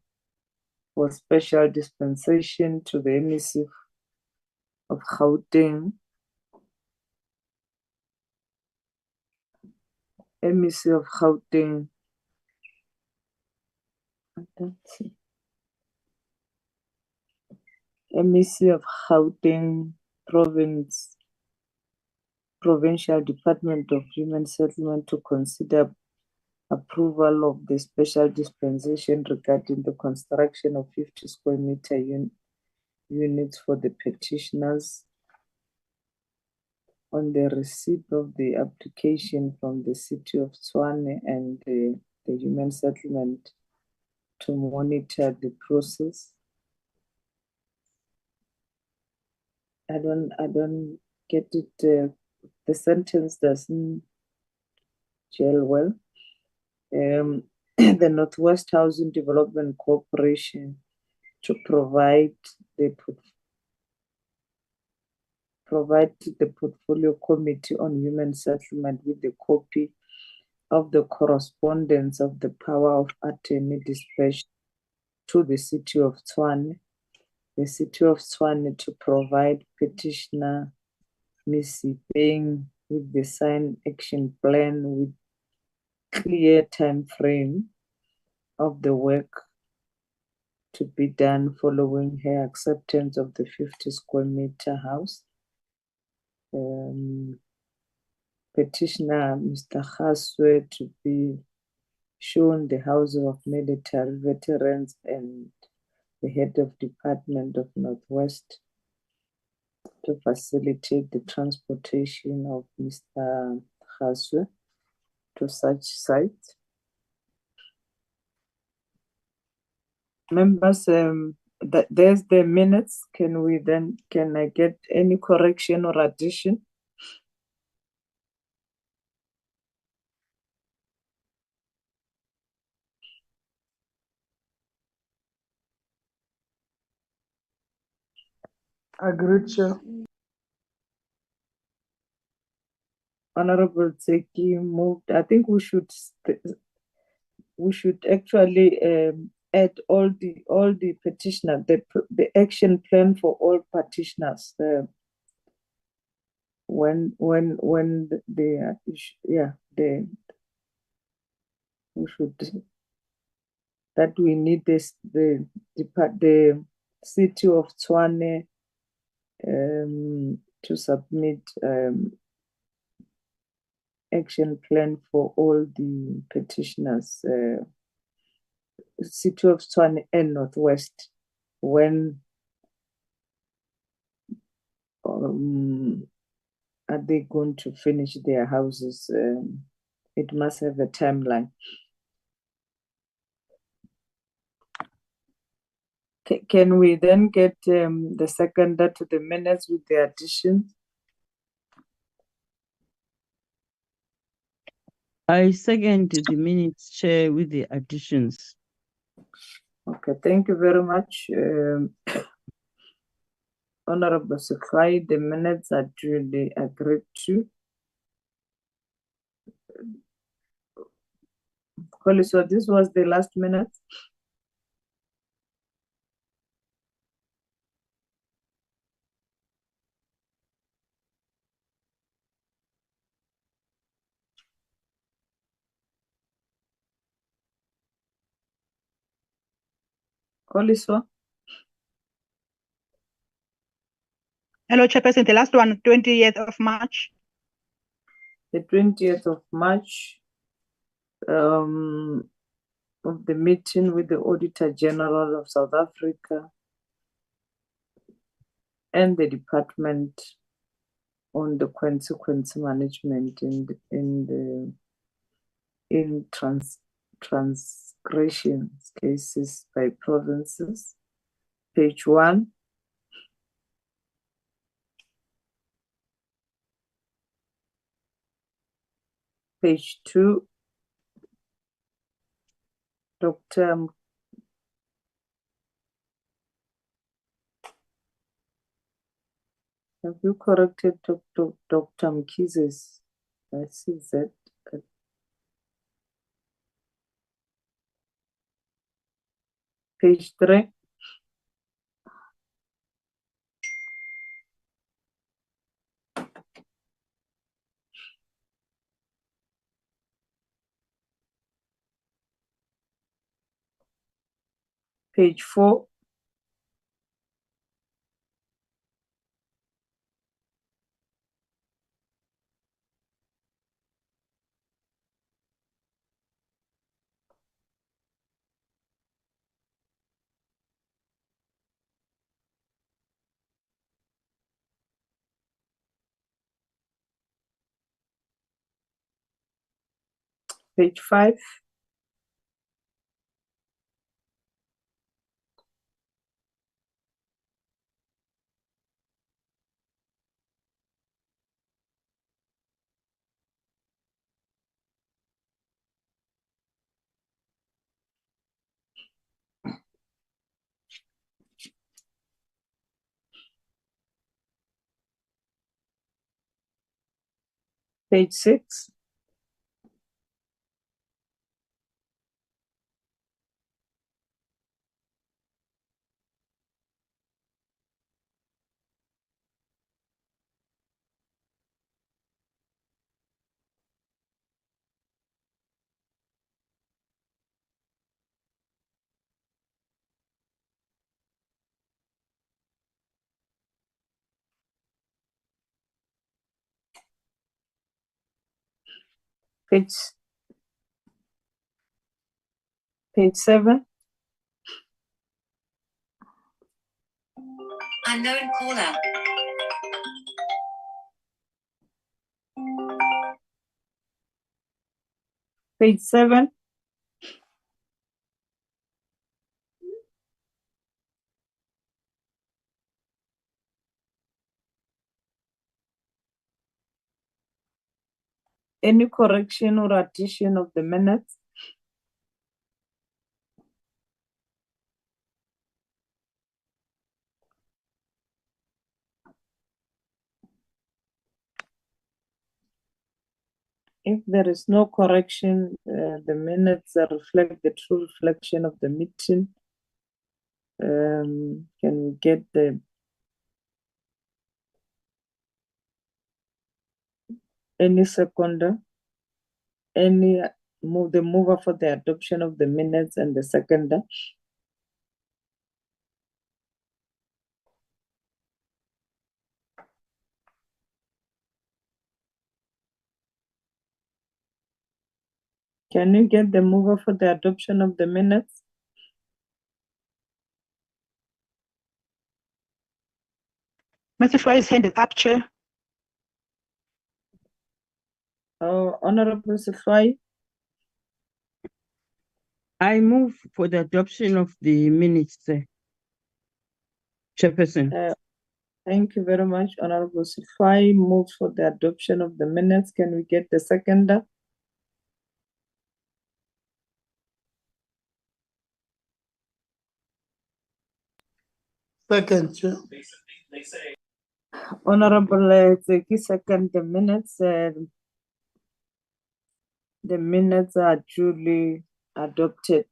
for special dispensation to the MEC of Gauteng. MEC of Gauteng. Let's see. MEC of Gauteng Provincial Department of Human Settlement to consider approval of the special dispensation regarding the construction of 50 square meter units for the petitioners on the receipt of the application from the city of Tshwane and the Human Settlement to monitor the process. I don't get it. The sentence doesn't gel well. The Northwest Housing Development Corporation to provide the Portfolio Committee on Human Settlement with a copy of the correspondence of the power of attorney dispatched to the city of Tshwane. The city of Tshwane to provide petitioner Ms. Sepeng with the signed action plan with clear time frame of the work to be done following her acceptance of the 50 square meter house. Petitioner Mr. Khaswe to be shown the houses of military veterans and the head of Department of Northwest to facilitate the transportation of Mr. Khaswe to such sites. Members, there's the minutes. Can I get any correction or addition? Agreed, Chair. Honorable Tseki moved. I think we should actually add all the petitioner, the action plan for all petitioners. When the we should that we need this the city of Tshwane to submit action plan for all the petitioners, city of Tshwane and Northwest, when are they going to finish their houses? It must have a timeline. Can we then get the seconder to the minutes with the additions? I second the minutes, Chair, with the additions. Okay, thank you very much. Honorable Sekhai, the minutes are duly agreed to. So this was the last minute. Koliswa. Hello, Chairperson. The last one, 20th of March. The 20th of March of the meeting with the Auditor General of South Africa and the Department on the consequence management in transgressions cases by provinces. Page 1. Page 2. Dr. Have you corrected Dr. Mkhize's? I see that. Page 3. Page 4. Page 5. Page 6. Page 7. Unknown caller. Page 7. Any correction or addition of the minutes? If there is no correction, the minutes reflect the true reflection of the meeting. Can we get any seconder? The mover for the adoption of the minutes and the seconder? Can you get the mover for the adoption of the minutes? Mr. Fry is handed up, Chair. Honorable Sifai. I move for the adoption of the minutes, Chairperson. Thank you very much, Honorable Sifai. Moves for the adoption of the minutes. Can we get the seconder? Second, Chair. Honorable Zeki, second the minutes. The minutes are duly adopted.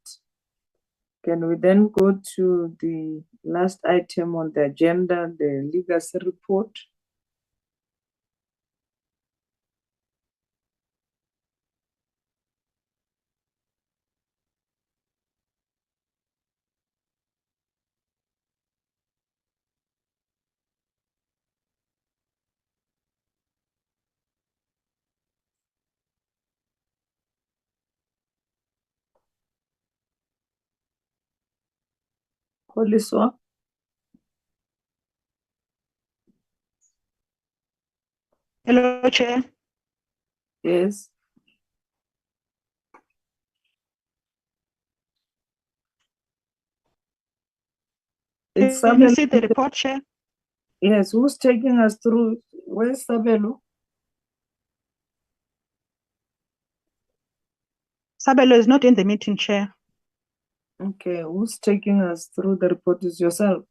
Can we then go to the last item on the agenda, the legacy report? Poliswa. Hello, Chair. Yes. It's Can you see the report, Chair? Yes, who's taking us through? Where's Sabelo? Sabelo is not in the meeting, Chair. Okay, who's taking us through the report is yourself?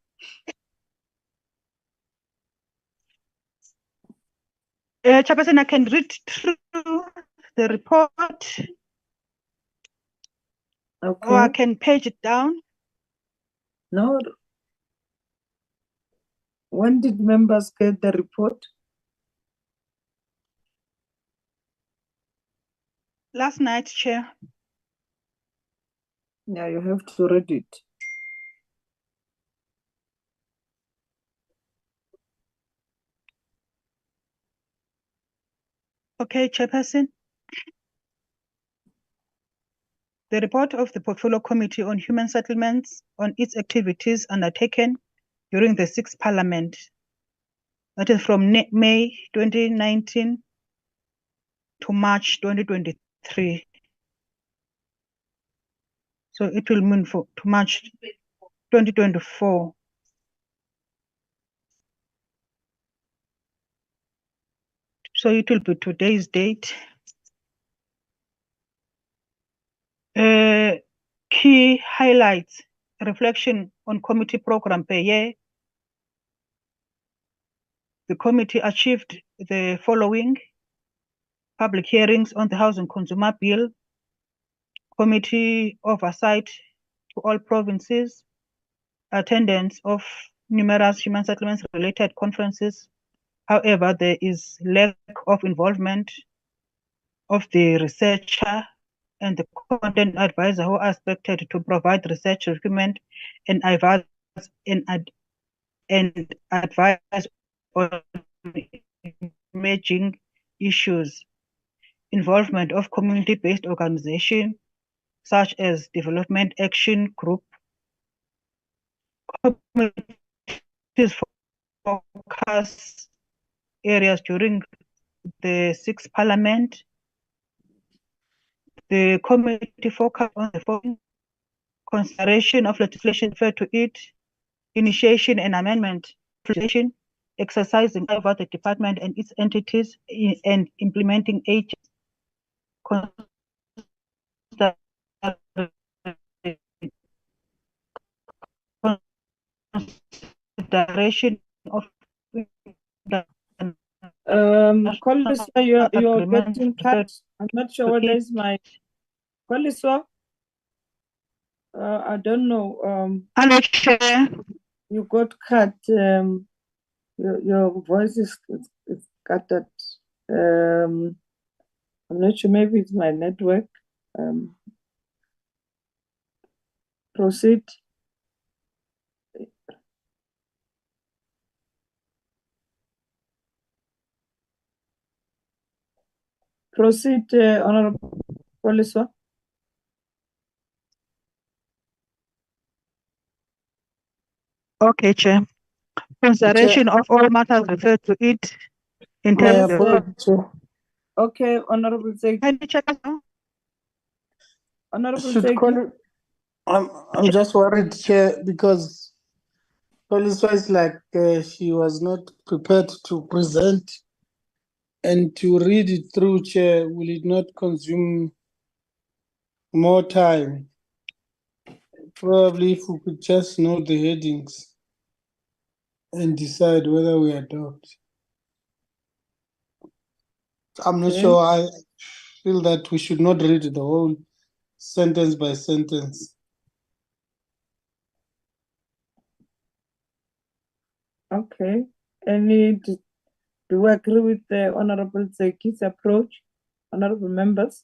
Chairperson, I can read through the report. Okay. Or I can page it down. No. When did members get the report? Last night, Chair. Yeah, you have to read it. Okay, Chairperson. The report of the Portfolio Committee on Human Settlements on its activities undertaken during the 6th Parliament. That is from May 2019 to March 2023. So it will mean to March 2024. So it will be today's date. Key highlights, reflection on committee program per year. The committee achieved the following: public hearings on the Housing Consumer Bill, committee oversight to all provinces, attendance of numerous human settlements related conferences. However, there is lack of involvement of the researcher and the content advisor who are expected to provide research document and advise on emerging issues. Involvement of community-based organizations such as Development Action Group, committees focus areas during the 6th Parliament. The committee focused on the following: consideration of legislation referred to it, initiation and amendment legislation, exercising over the department and its entities and implementing agents consideration of Koliswa, you're agreement getting cut. I'm not sure whether it's my Koliswa. I don't know. Hello, Chair. You got cut. Your voice is cut. I'm not sure. Maybe it's my network. Proceed. Proceed, Honorable Koliswa. Okay, Chair. Consideration of all matters referred to it in terms of. Okay, Honorable Zeki. Can you check us now? Honorable Should call Zeki. it, I'm just worried, Chair, because Koliswa is like she was not prepared to present and to read it through, Chair. Will it not consume more time? Probably if we could just know the headings and decide whether we adopt. I'm not Okay. sure. I feel that we should not read the whole sentence by sentence. Okay. Do we agree with the Honorable Zeki's approach, Honorable members?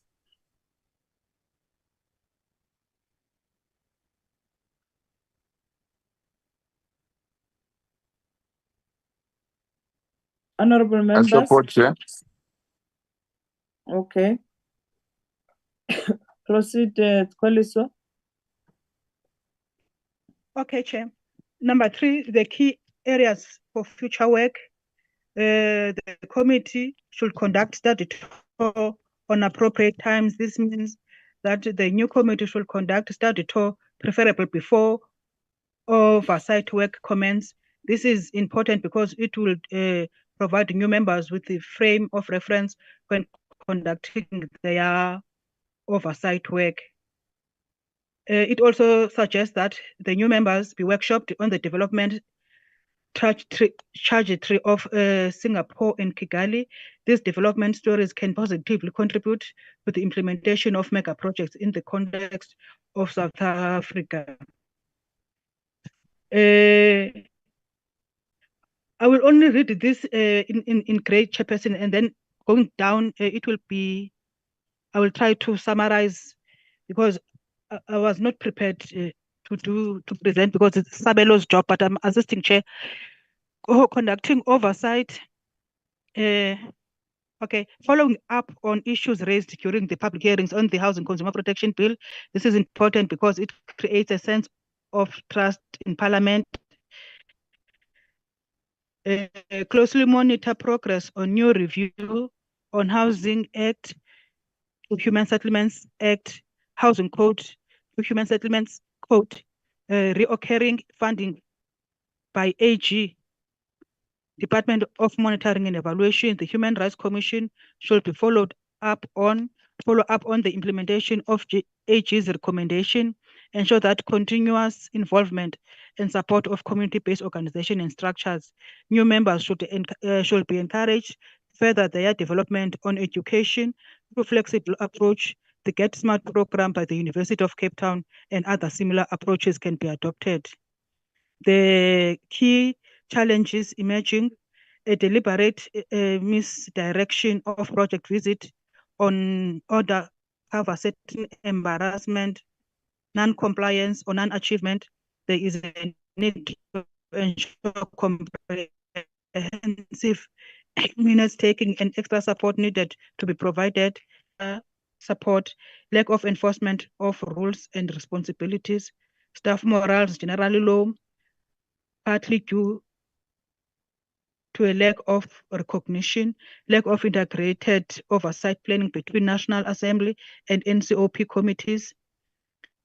Honorable I members? support, Chair. Okay. Proceed, Koliswa. Okay, Chair. Number 3, the key areas for future work. The committee should conduct study tour on appropriate times. This means that the new committee should conduct study tour, preferably before oversight work commence. This is important because it will provide new members with the frame of reference when conducting their oversight work. It also suggests that the new members be workshopped on the development trajectory of Singapore and Kigali. These development stories can positively contribute to the implementation of mega projects in the context of South Africa. I will only read this in gray, Chairperson, and then going down, it will be, I will try to summarize because I was not prepared to present because it's Sabelo's job, but I'm assisting Chair conducting oversight. Okay, following up on issues raised during the public hearings on the Housing Consumer Protection Bill, this is important because it creates a sense of trust in Parliament. Closely monitor progress on new review on Housing Act, Human Settlements Act, Housing Code, Human Settlements Code, reoccurring funding by AG, Department of Monitoring and Evaluation. The Human Rights Commission should be follow up on the implementation of AG's recommendation, ensure that continuous involvement and support of community-based organizations and structures. New members should be encouraged further their development on education through flexible approach. The Get Smart program by the University of Cape Town and other similar approaches can be adopted. The key challenges emerging: a deliberate misdirection of project visit on order cover certain embarrassment, non-compliance or non-achievement. There is a need to ensure comprehensive minutes taking and extra support needed to be provided. Support, lack of enforcement of rules and responsibilities, staff morals generally low, partly due to a lack of recognition, lack of integrated oversight planning between National Assembly and NCOP committees,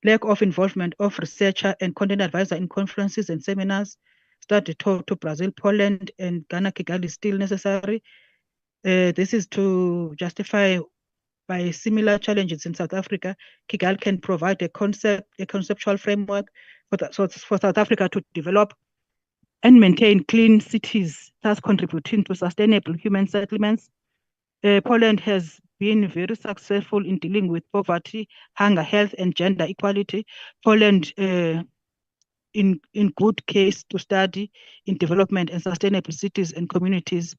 lack of involvement of researcher and content advisor in conferences and seminars. Study tour to Brazil, Poland, and Ghana, Kigali is still necessary. This is to justify by similar challenges in South Africa, Kigali can provide a conceptual framework for South Africa to develop and maintain clean cities, thus contributing to sustainable human settlements. Poland has been very successful in dealing with poverty, hunger, health, and gender equality. Poland in good case to study in development and sustainable cities and communities.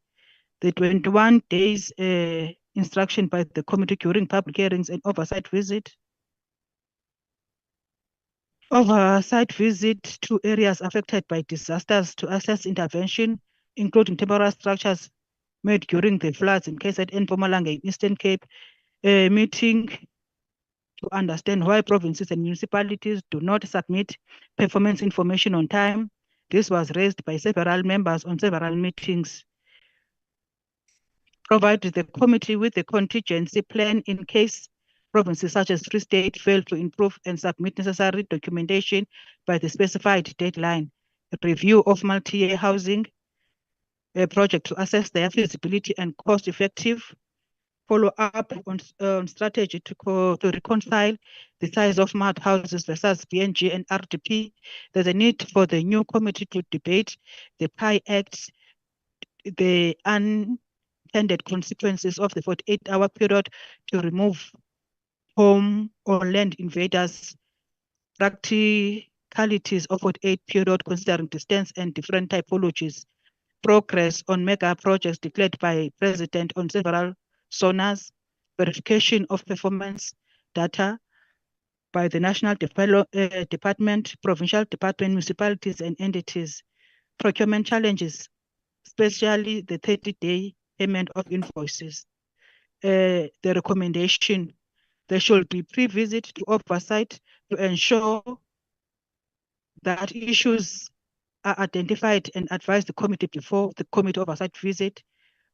The 21 days instruction by the committee during public hearings and oversight visit to areas affected by disasters to assess intervention, including temporary structures made during the floods in KZN, Mpumalanga, in Eastern Cape, meeting to understand why provinces and municipalities do not submit performance information on time. This was raised by several members on several meetings. Provide the committee with a contingency plan in case provinces such as Free State fail to improve and submit necessary documentation by the specified deadline. A review of multi-year housing project to assess their feasibility and cost-effective. Follow up on strategy to reconcile the size of mud houses versus BNG and RDP. There's a need for the new committee to debate the PI Act, the unintended consequences of the 48-hour period to remove home or land invaders, practicalities of 48 period considering distance and different typologies, progress on mega projects declared by President on several sonars, verification of performance data by the National Department, Provincial Department, municipalities and entities, procurement challenges, especially the 30-day payment of invoices. The recommendation, there should be pre-visit to oversight to ensure that issues are identified and advise the committee before the committee oversight visit.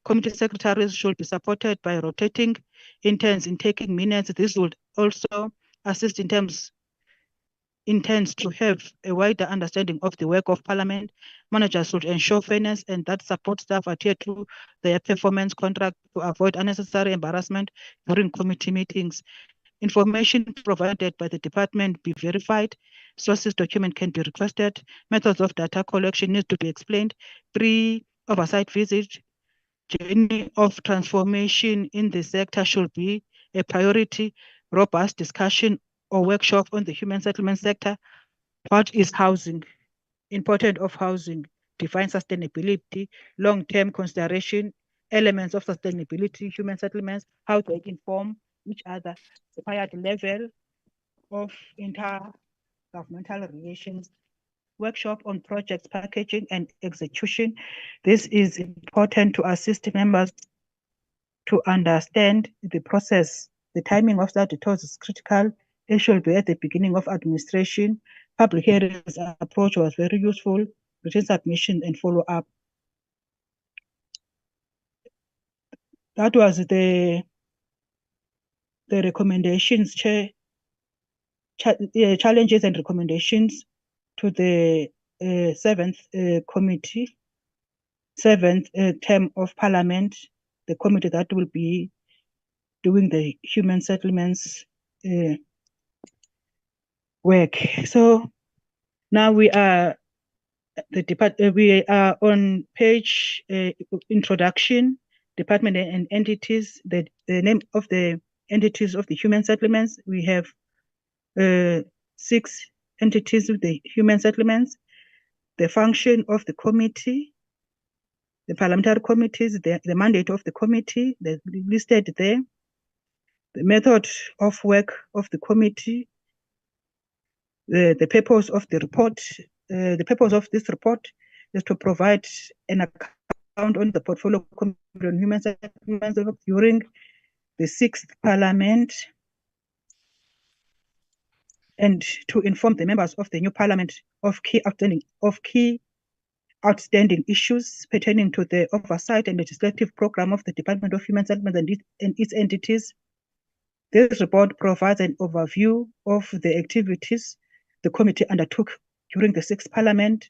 Committee secretaries should be supported by rotating interns in taking minutes. This would also assist interns to have a wider understanding of the work of Parliament. Managers should ensure fairness and that support staff adhere to their performance contract to avoid unnecessary embarrassment during committee meetings. Information provided by the department be verified. Sources document can be requested. Methods of data collection need to be explained. Pre-oversight visit, journey of transformation in the sector should be a priority. Robust discussion or workshop on the human settlement sector. What is housing? Importance of housing. Define sustainability, long-term consideration, elements of sustainability, human settlements, how they inform each other, required level of intergovernmental relations, workshop on projects, packaging and execution. This is important to assist members to understand the process. The timing of that details is critical. It should be at the beginning of administration. Public hearings approach was very useful. Written submission and follow up. That was the recommendations, Chair. Challenges and recommendations to the seventh term of Parliament, the committee that will be doing the human settlements work. So now we are on page introduction, department and entities. The name of the entities of the human settlements. We have 6 entities with the human settlements. The function of the committee, the parliamentary committees, the mandate of the committee, they're listed there. The method of work of the committee, the purpose of the report. The purpose of this report is to provide an account on the portfolio committee on human settlements during the 6th Parliament, and to inform the members of the new Parliament of key outstanding issues pertaining to the oversight and legislative program of the Department of Human Settlements and its entities. This report provides an overview of the activities the committee undertook during the 6th Parliament,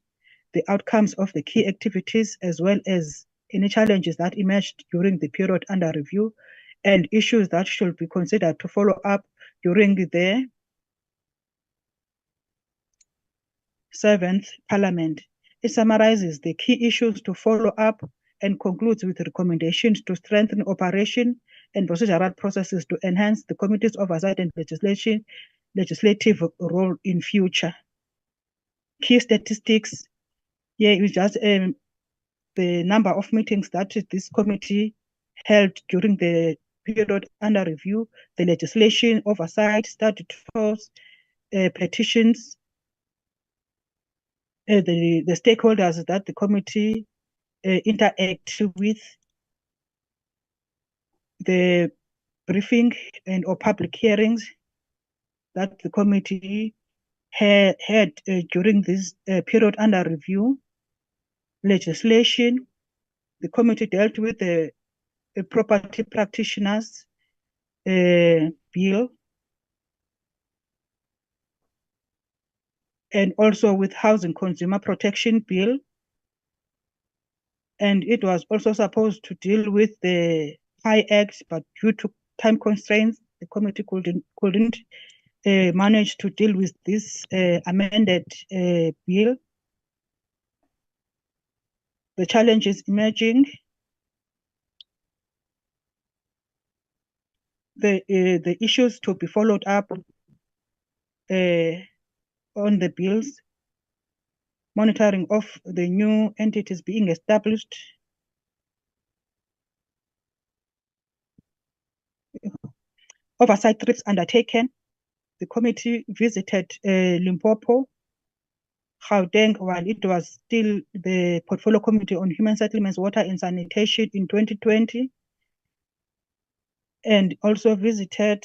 the outcomes of the key activities, as well as any challenges that emerged during the period under review, and issues that should be considered to follow up during the 7th Parliament. It summarizes the key issues to follow up and concludes with recommendations to strengthen operation and procedural processes to enhance the committee's oversight and legislative role in future. Key statistics here is just the number of meetings that this committee held during the period under review, the legislation, oversight, statutes, petitions, the stakeholders that the committee interact with, the briefing and or public hearings that the committee had during this period under review, legislation. The committee dealt with the property practitioners bill, and also with housing consumer protection bill. And it was also supposed to deal with the High Act, but due to time constraints, the committee couldn't manage to deal with this amended bill. The challenges emerging, the issues to be followed up on the bills, monitoring of the new entities being established, oversight trips undertaken. The committee visited Limpopo, Gauteng, while it was still the Portfolio Committee on Human Settlements, Water and Sanitation in 2020, and also visited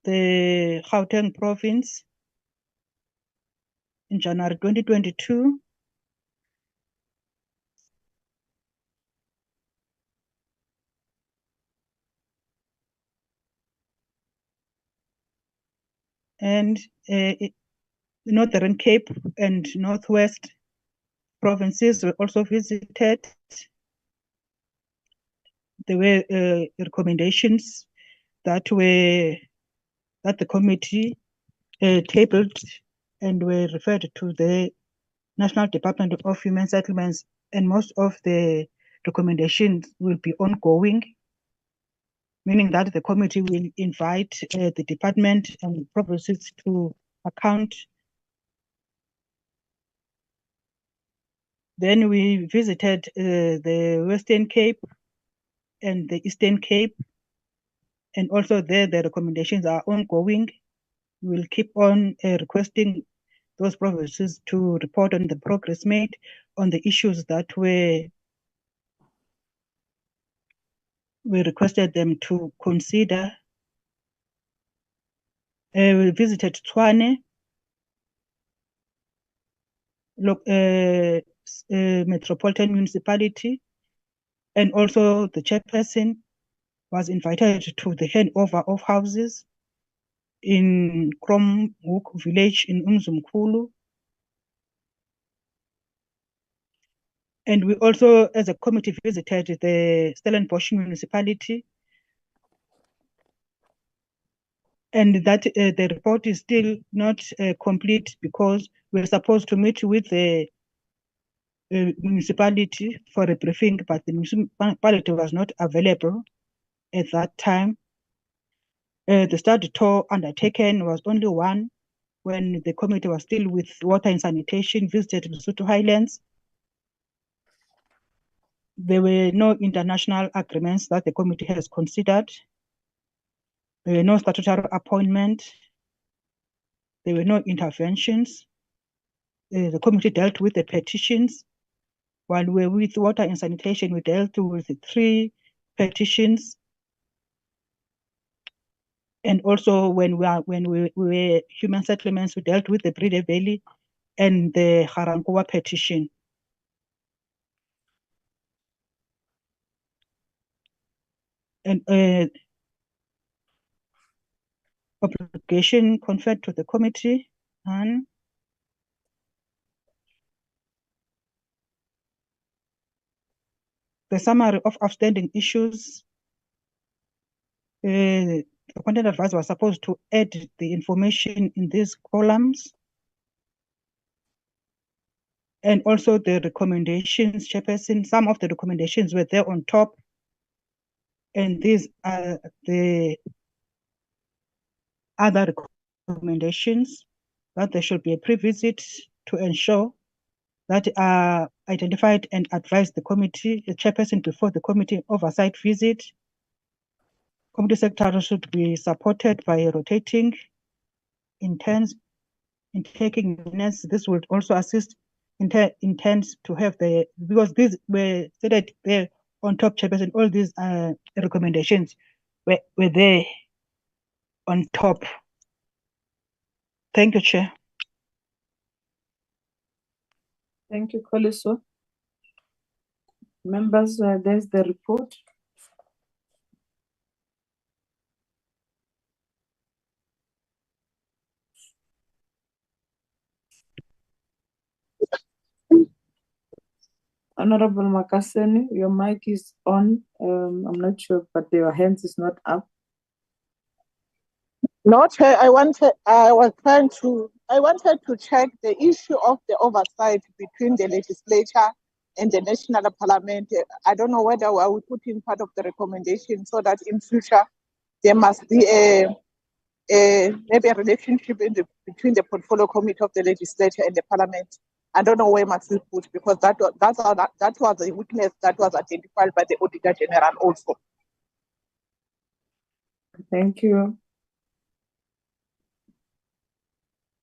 the Gauteng province in January 2022. And Northern Cape and Northwest provinces were also visited. There were recommendations that the committee tabled and were referred to the National Department of Human Settlements, and most of the recommendations will be ongoing, meaning that the committee will invite the department and provinces to account. Then we visited the Western Cape and the Eastern Cape, and also there the recommendations are ongoing. We will keep on requesting those provinces to report on the progress made on the issues that we requested them to consider. We visited Tshwane, Metropolitan Municipality, and also the chairperson was invited to the handover of houses in Kromhoek village in Umzumkulu. And we also, as a committee, visited the Stellenbosch municipality. And that the report is still not complete because we're supposed to meet with the municipality for a briefing, but the municipality was not available at that time. The study tour undertaken was only one when the committee was still with water and sanitation, visited Lesotho Highlands. There were no international agreements that the committee has considered. There were no statutory appointment. There were no interventions. The committee dealt with the petitions. While we were with water and sanitation, we dealt with 3 petitions. And also when we were human settlements, we dealt with the Breede Valley and the Garankuwa petition. And obligation conferred to the committee, and the summary of outstanding issues the content advisor was supposed to add the information in these columns. And also the recommendations, Chairperson, some of the recommendations were there on top. And these are the other recommendations, that there should be a pre-visit to ensure that are identified and advise the committee, the chairperson before the committee oversight visit. Committee secretary should be supported by rotating interns in taking minutes. This would also assist interns to have the, because these were stated there on top, Chairperson, all these recommendations were there on top. Thank you, Chair. Thank you, Koliso. Members, there's the report. Honorable Makaseni, your mic is on. I'm not sure, but your hands is not up. No, Chair, I wanted to check the issue of the oversight between the legislature and the national parliament. I don't know whether I will put in part of the recommendation so that in future there must be maybe a relationship between the portfolio committee of the legislature and the parliament. I don't know where must we put, because that was a weakness that was identified by the Auditor General also. Thank you.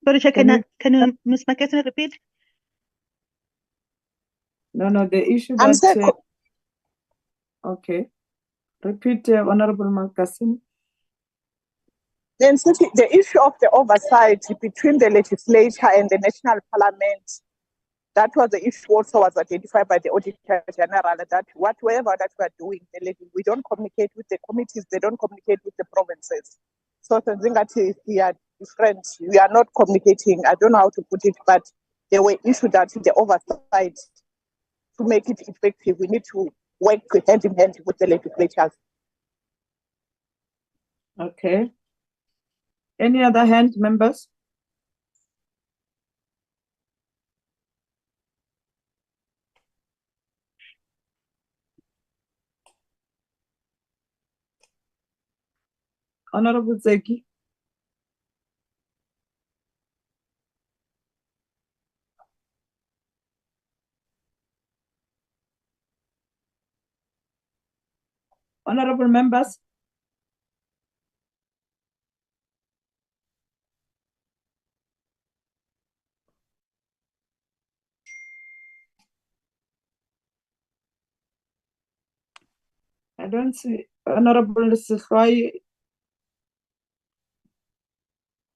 Sorry, Chair, can you, Ms. Makaseni, repeat? No, the issue that... okay. Repeat, Honorable Makaseni. Then the issue of the oversight between the legislature and the national parliament, that was the issue also was identified by the Auditor General, that whatever that we are doing, we don't communicate with the committees, they don't communicate with the provinces. So we are different, we are not communicating, I don't know how to put it, but there were issues that the oversight, to make it effective, we need to work hand in hand with the legislatures. Okay. Any other hand, members? Honorable Zeki. Honorable members. I don't see Honorable Sifai.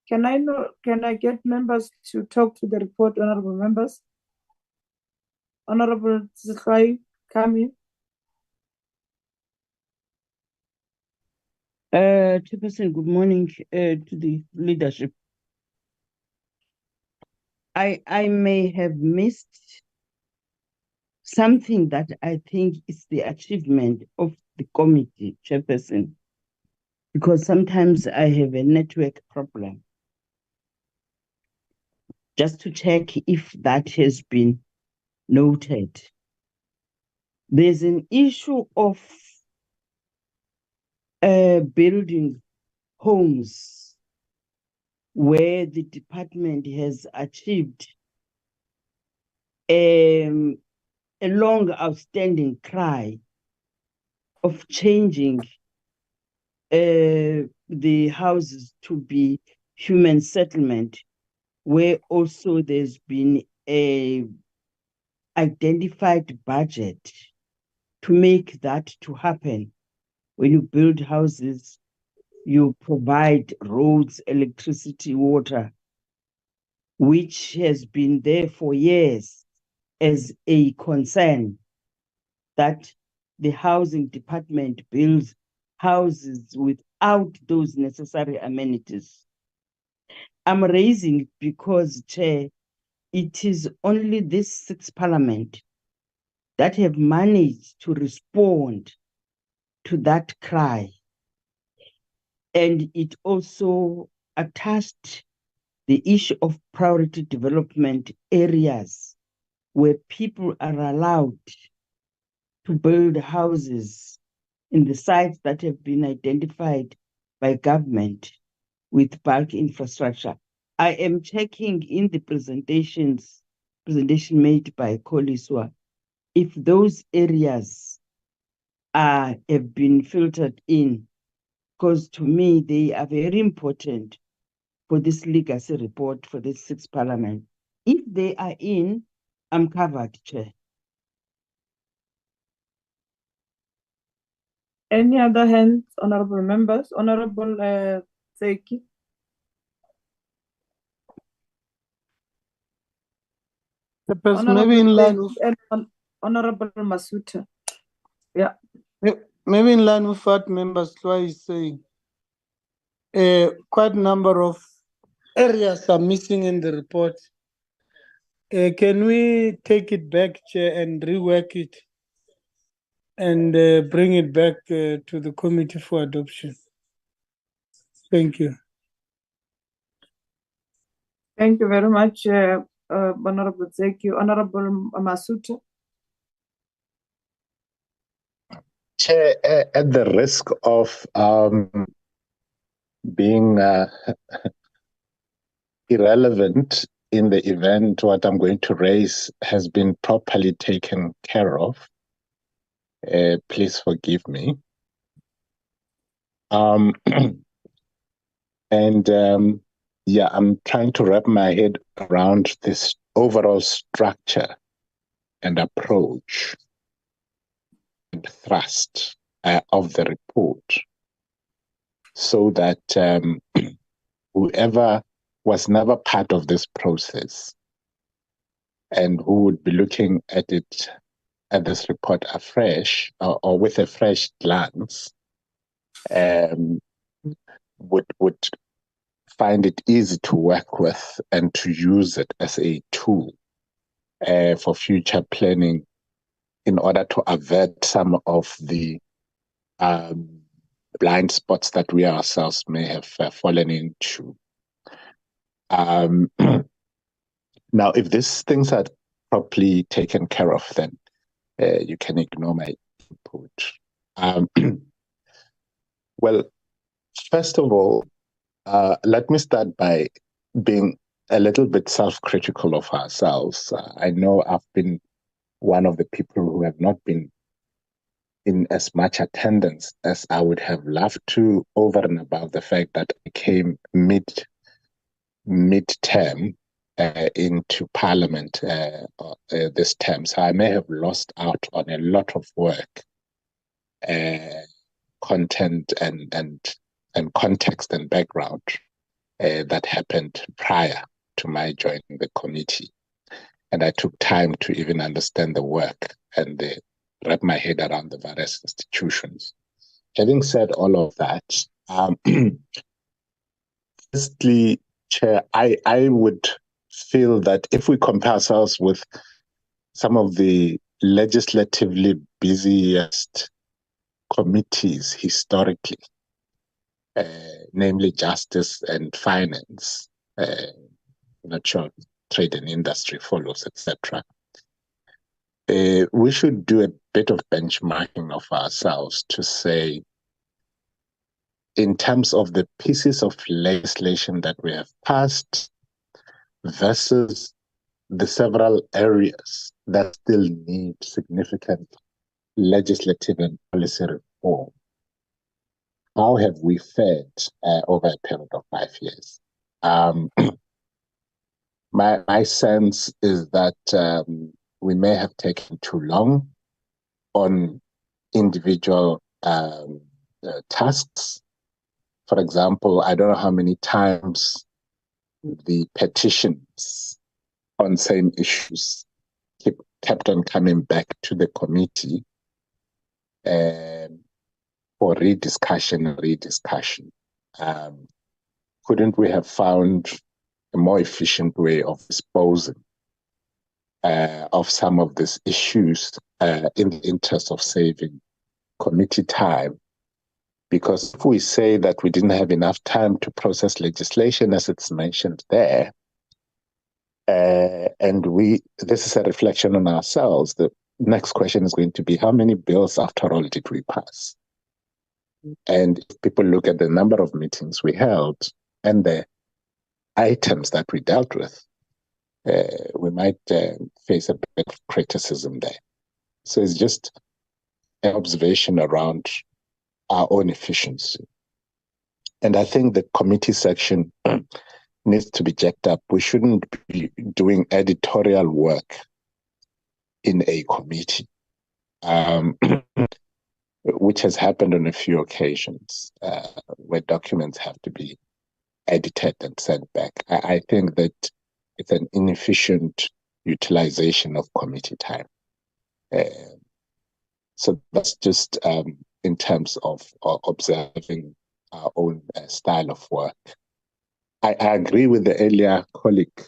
Can I get members to talk to the report, honorable members? Honorable Sifai, come in. Chairperson, good morning to the leadership. I may have missed something that I think is the achievement of the committee, Chairperson, because sometimes I have a network problem. Just to check if that has been noted. There's an issue of building homes where the department has achieved a long outstanding cry of changing the houses to be human settlement, where also there's been a identified budget to make that to happen. When you build houses, you provide roads, electricity, water, which has been there for years as a concern that the housing department builds houses without those necessary amenities. I'm raising it because, Chair, it is only this sixth parliament that have managed to respond to that cry. And it also attached the issue of priority development areas where people are allowed to build houses in the sites that have been identified by government with bulk infrastructure. I am checking in the presentation made by Koliswa if those areas have been filtered in, because to me they are very important for this legacy report for this 6th Parliament. If they are in, I'm covered, Chair. Any other hands, honorable members? Honorable Tseki. The person maybe in line with Honorable Masuta. Yeah. maybe in line with what Member Slwa is saying. Quite a number of areas are missing in the report. Can we take it back, Chair, and rework it and bring it back to the committee for adoption? Thank you. Thank you very much, Honorable Tseki. Honorable Masuta. Chair, at the risk of being irrelevant in the event what I'm going to raise has been properly taken care of, please forgive me. Yeah, I'm trying to wrap my head around this overall structure and approach and thrust of the report, so that whoever was never part of this process and who would be looking at it, at this report afresh or with a fresh glance, would find it easy to work with and to use it as a tool for future planning in order to avert some of the blind spots that we ourselves may have fallen into. Now, if these things are properly taken care of, then you can ignore my input. Well, first of all, let me start by being a little bit self-critical of ourselves. I know I've been one of the people who have not been in as much attendance as I would have loved to, over and above the fact that I came mid-term into Parliament this term. So I may have lost out on a lot of work, content and context and background that happened prior to my joining the committee. And I took time to even understand the work and wrap my head around the various institutions. Having said all of that, firstly, Chair, I would feel that if we compare ourselves with some of the legislatively busiest committees historically, namely Justice and Finance, not sure Trade and Industry follows, etc. We should do a bit of benchmarking of ourselves to say, in terms of the pieces of legislation that we have passed versus the several areas that still need significant legislative and policy reform, how have we fared over a period of 5 years? My sense is that we may have taken too long on individual tasks. For example, I don't know how many times the petitions on same issues kept on coming back to the committee for rediscussion. Couldn't we have found a more efficient way of disposing of some of these issues in the interest of saving committee time Because if we say that we didn't have enough time to process legislation as it's mentioned there, and this is a reflection on ourselves, the next question is going to be, how many bills after all did we pass? And if people look at the number of meetings we held and the items that we dealt with, we might face a bit of criticism there. So it's just an observation around our own efficiency. And I think the committee section needs to be jacked up. We shouldn't be doing editorial work in a committee, which has happened on a few occasions where documents have to be edited and sent back. I think that it's an inefficient utilization of committee time. So that's just in terms of observing our own style of work. I agree with the earlier colleague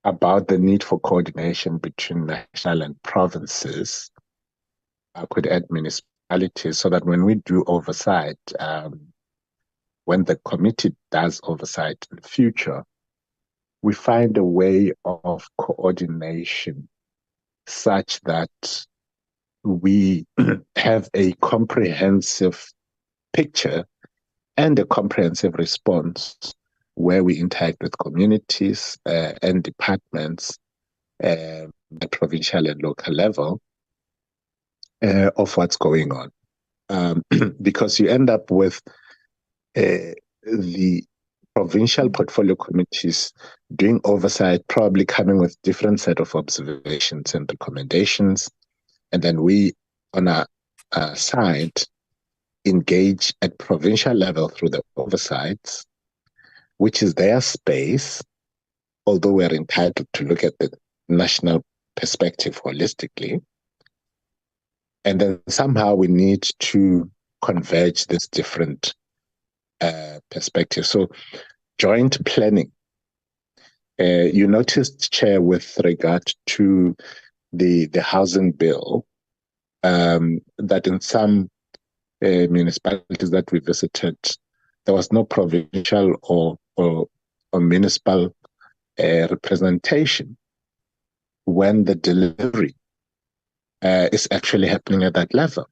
about the need for coordination between national and provinces. I could add municipalities so that when we do oversight, when the committee does oversight in the future, we find a way of coordination such that we have a comprehensive picture and a comprehensive response where we interact with communities and departments at provincial and local level of what's going on. Because you end up with the provincial portfolio committees doing oversight, probably coming with different set of observations and recommendations. And then we, on our side, engage at provincial level through the oversights, which is their space, although we're entitled to look at the national perspective holistically. And then somehow we need to converge this different perspective. So joint planning. You noticed, Chair, with regard to the housing bill, that in some municipalities that we visited, there was no provincial or municipal representation when the delivery is actually happening at that level.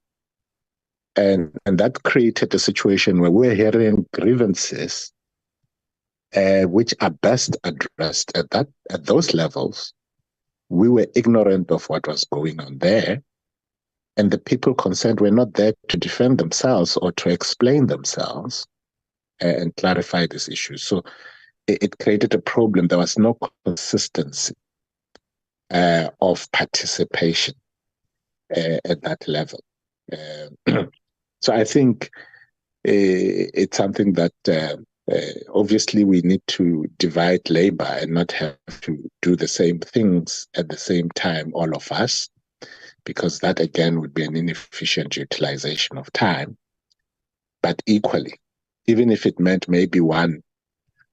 And that created a situation where we're hearing grievances which are best addressed at those levels. We were ignorant of what was going on there, and the people concerned were not there to defend themselves or to explain themselves and clarify these issues. So it created a problem. There was no consistency of participation at that level. So I think it's something that obviously we need to divide labor and not have to do the same things at the same time, all of us, because that again would be an inefficient utilization of time. But equally, even if it meant maybe one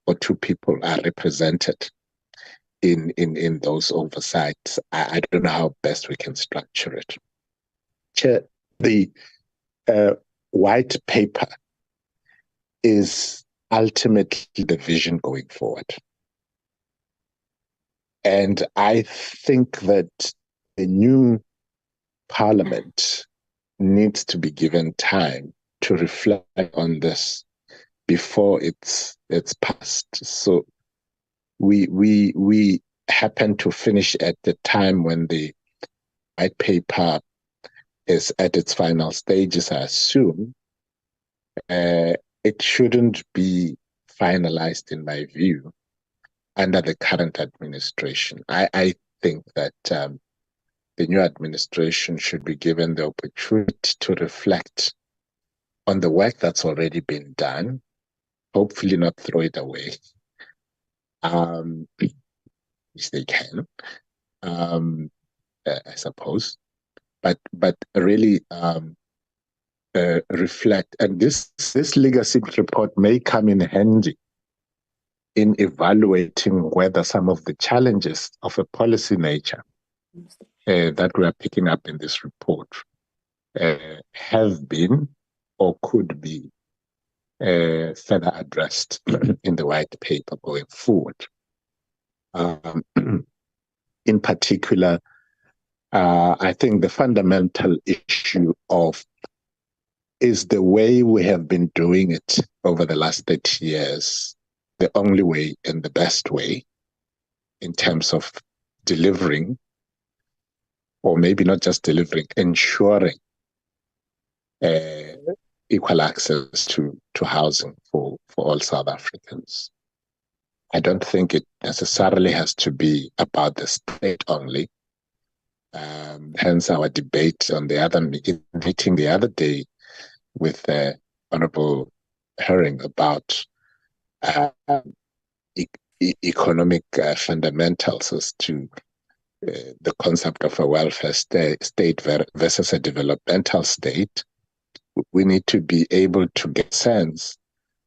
or two people are represented in those oversights, I don't know how best we can structure it. Chair, the white paper is ultimately the vision going forward. And I think that the new parliament needs to be given time to reflect on this before it's passed. So we happen to finish at the time when the white paper is at its final stages, I assume. It shouldn't be finalized, in my view, under the current administration. I think that the new administration should be given the opportunity to reflect on the work that's already been done, hopefully not throw it away, which they can, I suppose, but really reflect. And this legacy report may come in handy in evaluating whether some of the challenges of a policy nature that we are picking up in this report have been or could be further addressed in the white paper going forward. In particular, I think the fundamental issue of is the way we have been doing it over the last 30 years, the only way and the best way in terms of delivering, or maybe not just delivering, ensuring equal access to housing for all South Africans. I don't think it necessarily has to be about the state only. Hence our debate on the other meeting the other day with Honorable Herring about economic fundamentals as to the concept of a welfare state versus a developmental state. We need to be able to get sense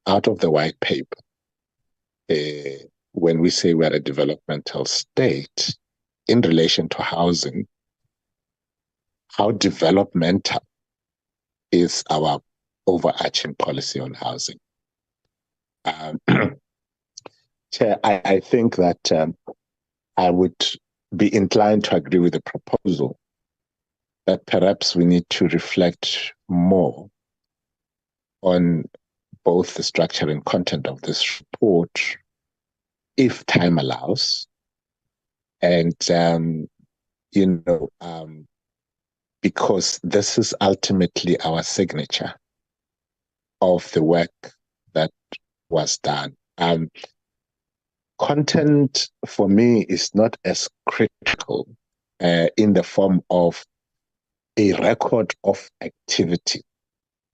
out of the white paper when we say we're a developmental state in relation to housing, how developmental is our overarching policy on housing. Chair, I think that I would be inclined to agree with the proposal that perhaps we need to reflect more on both the structure and content of this report, if time allows. And, because this is ultimately our signature of the work that was done. Content for me is not as critical in the form of a record of activity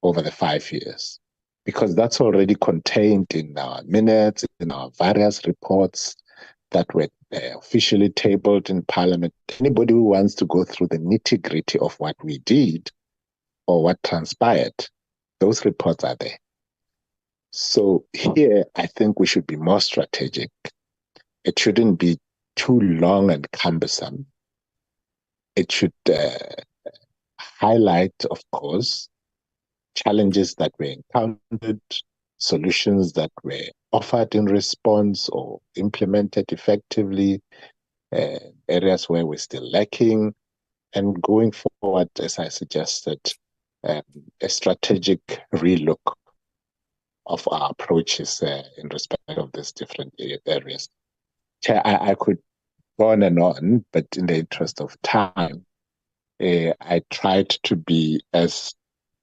over the 5 years, because that's already contained in our minutes, in our various reports that were officially tabled in Parliament. Anybody who wants to go through the nitty-gritty of what we did or what transpired, those reports are there. So here, I think we should be more strategic. It shouldn't be too long and cumbersome. It should highlight, of course, challenges that were encountered, solutions that were offered in response or implemented effectively, areas where we're still lacking, and going forward, as I suggested, a strategic relook of our approaches in respect of these different areas. Chair, I could go on, but in the interest of time, I tried to be as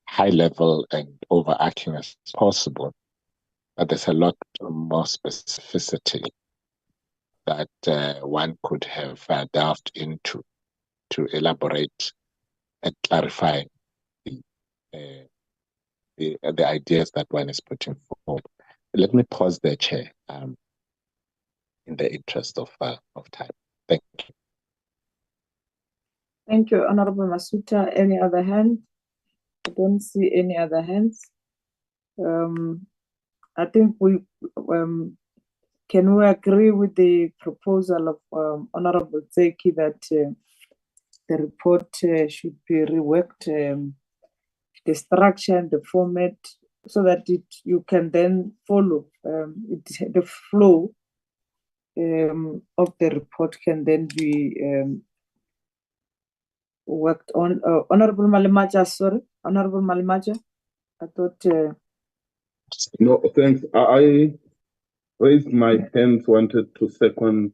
high level and overarching as possible, but there's a lot more specificity that one could have delved into to elaborate and clarify the ideas that one is putting forward. Let me pause there, Chair, in the interest of time. Thank you. Thank you, Honorable Masuta. Any other hand? I don't see any other hands. I think we can we agree with the proposal of Honorable Zeki that the report should be reworked, the structure and the format, so that you can then follow the flow of the report can then be worked on. Honorable Malimaja, sorry, Honorable Malimaja, I thought. No, thanks. I raised my hand, wanted to second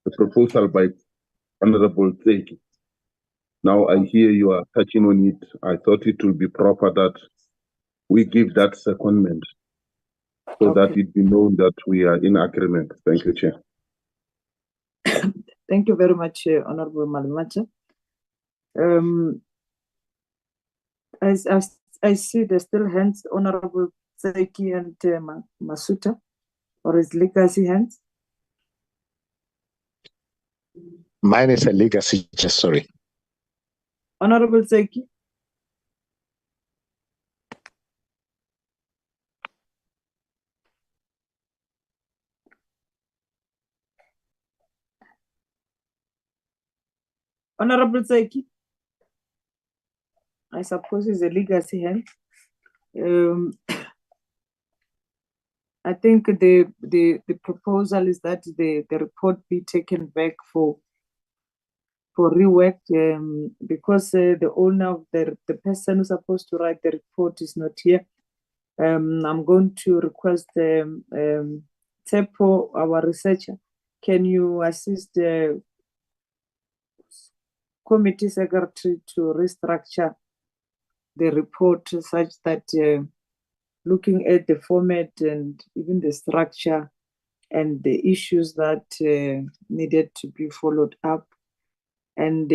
the proposal by Honorable Zeki. Now I hear you are touching on it. I thought it would be proper that we give that secondment so that it be known that we are in agreement. Thank you, Chair. Thank you very much, Honorable Malimaja. I see there's still hands, Honorable Zeki and Masuta, or is legacy hands? Mine is a legacy, just sorry. Honorable Zeki. Honorable Zeki. I suppose is a legacy hand. I think the proposal is that the report be taken back for rework, because the owner of the person who's supposed to write the report is not here. I'm going to request Tsepo, our researcher, can you assist the committee secretary to restructure the report such that looking at the format and even the structure and the issues that needed to be followed up. And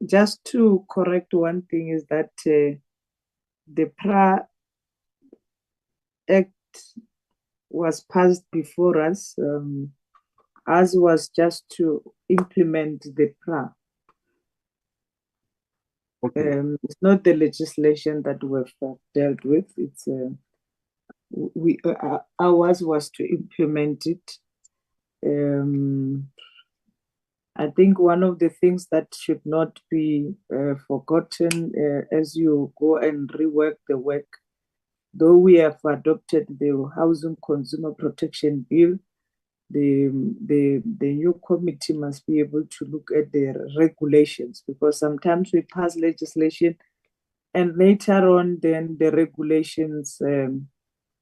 just to correct one thing is that the PRA Act was passed before us, as was just to implement the PRA. It's not the legislation that we've dealt with. It's ours was to implement it. I think one of the things that should not be forgotten as you go and rework the work, though we have adopted the Housing Consumer Protection Bill, the new committee must be able to look at the regulations, because sometimes we pass legislation and later on then the regulations,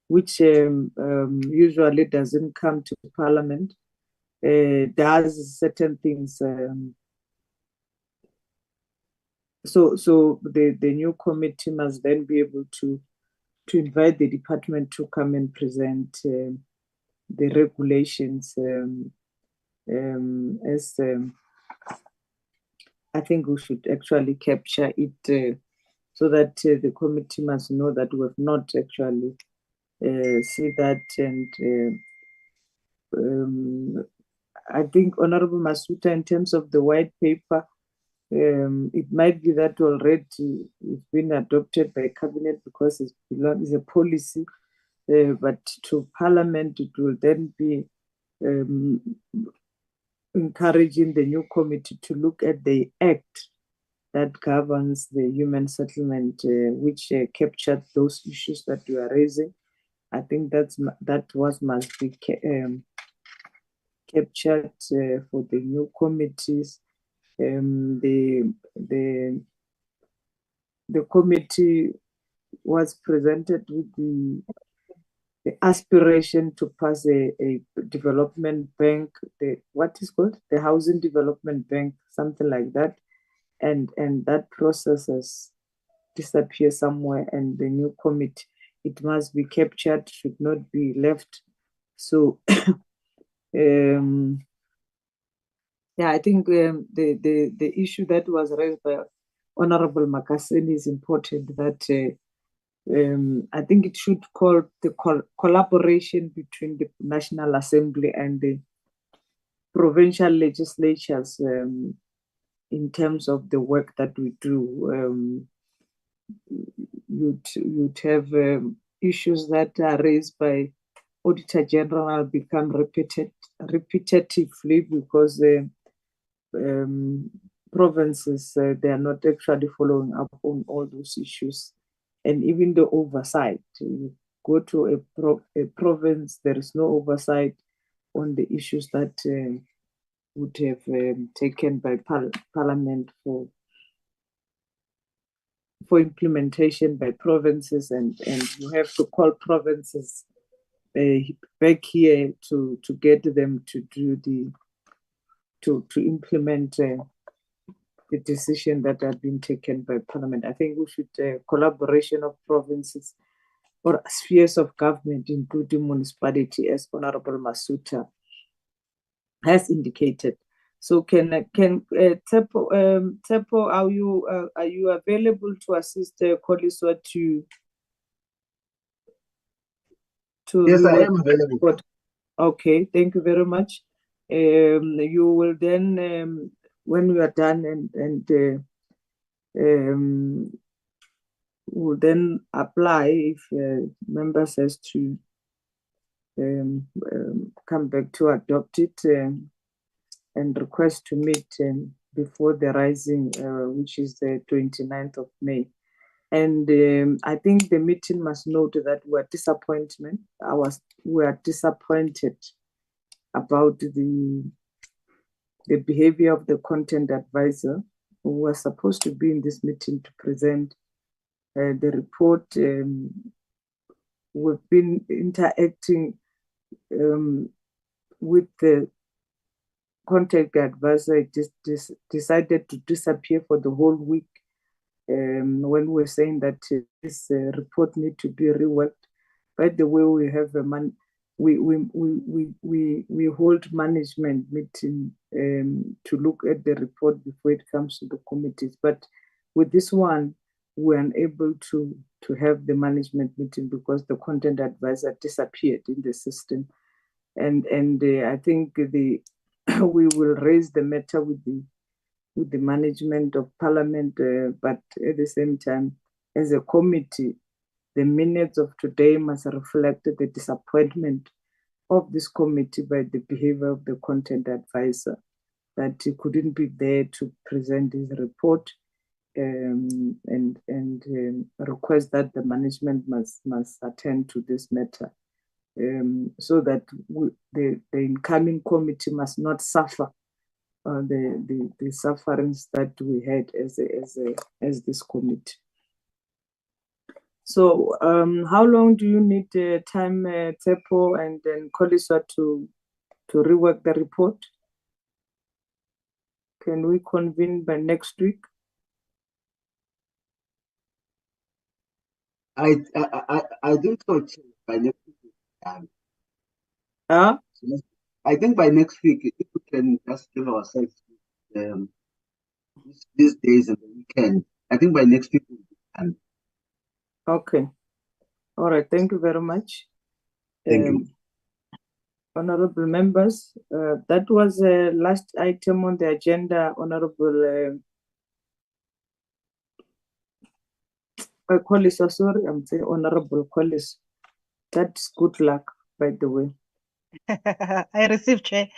which usually doesn't come to Parliament, does certain things. So the new committee must then be able to invite the department to come and present the regulations as I think we should actually capture it so that the committee must know that we have not actually see that. And I think Honorable Masuta, in terms of the white paper, it might be that already it's been adopted by cabinet because it's a policy, but to Parliament it will then be encouraging the new committee to look at the act that governs the human settlement, which captured those issues that you are raising. I think that must be captured for the new committees. The committee was presented with the aspiration to pass a development bank, what is called the Housing Development Bank, something like that, and that process has disappeared somewhere. And the new committee, it must be captured, should not be left. So yeah, I think the issue that was raised by Honorable Makaseni is important, that I think it should call the collaboration between the National Assembly and the provincial legislatures in terms of the work that we do. You'd have issues that are raised by Auditor General become repetitively because provinces, they are not actually following up on all those issues. And even the oversight, you go to a province, there is no oversight on the issues that would have taken by Parliament for implementation by provinces, and you have to call provinces back here to get them to do to implement the decision that had been taken by Parliament. I think we should collaboration of provinces or spheres of government, including municipality, as Honorable Masuta has indicated. So can Tsepo, are you available to assist Koliswa to Yes, I am available. Okay, thank you very much. You will then when we are done and will then apply if members has to come back to adopt it and request to meet before the rising, which is the 29th of May. And I think the meeting must note that we are disappointed about the behavior of the content advisor, who was supposed to be in this meeting to present the report. We've been interacting with the content advisor. It just decided to disappear for the whole week when we were saying that this report need to be reworked. By the way, we have we hold management meeting to look at the report before it comes to the committees. But with this one, we're unable to have the management meeting because the content advisor disappeared in the system. And I think we will raise the matter with the management of Parliament, but at the same time, as a committee, the minutes of today must reflect the disappointment of this committee by the behavior of the content advisor, that he couldn't be there to present his report, and request that the management must attend to this matter, so that the incoming committee must not suffer the sufferings that we had as this committee. So how long do you need time, Tsepo and then Koliswa, to rework the report? Can we convene by next week? I think so. By next week. I think by next week, if we can just give ourselves these days and the weekend, I think by next week we'll be done. Okay. All right. Thank you very much. Thank you. Honorable members, that was the last item on the agenda. Honorable Collis, sorry, I'm saying Honorable Collis. That's good luck, by the way. I received, Chair.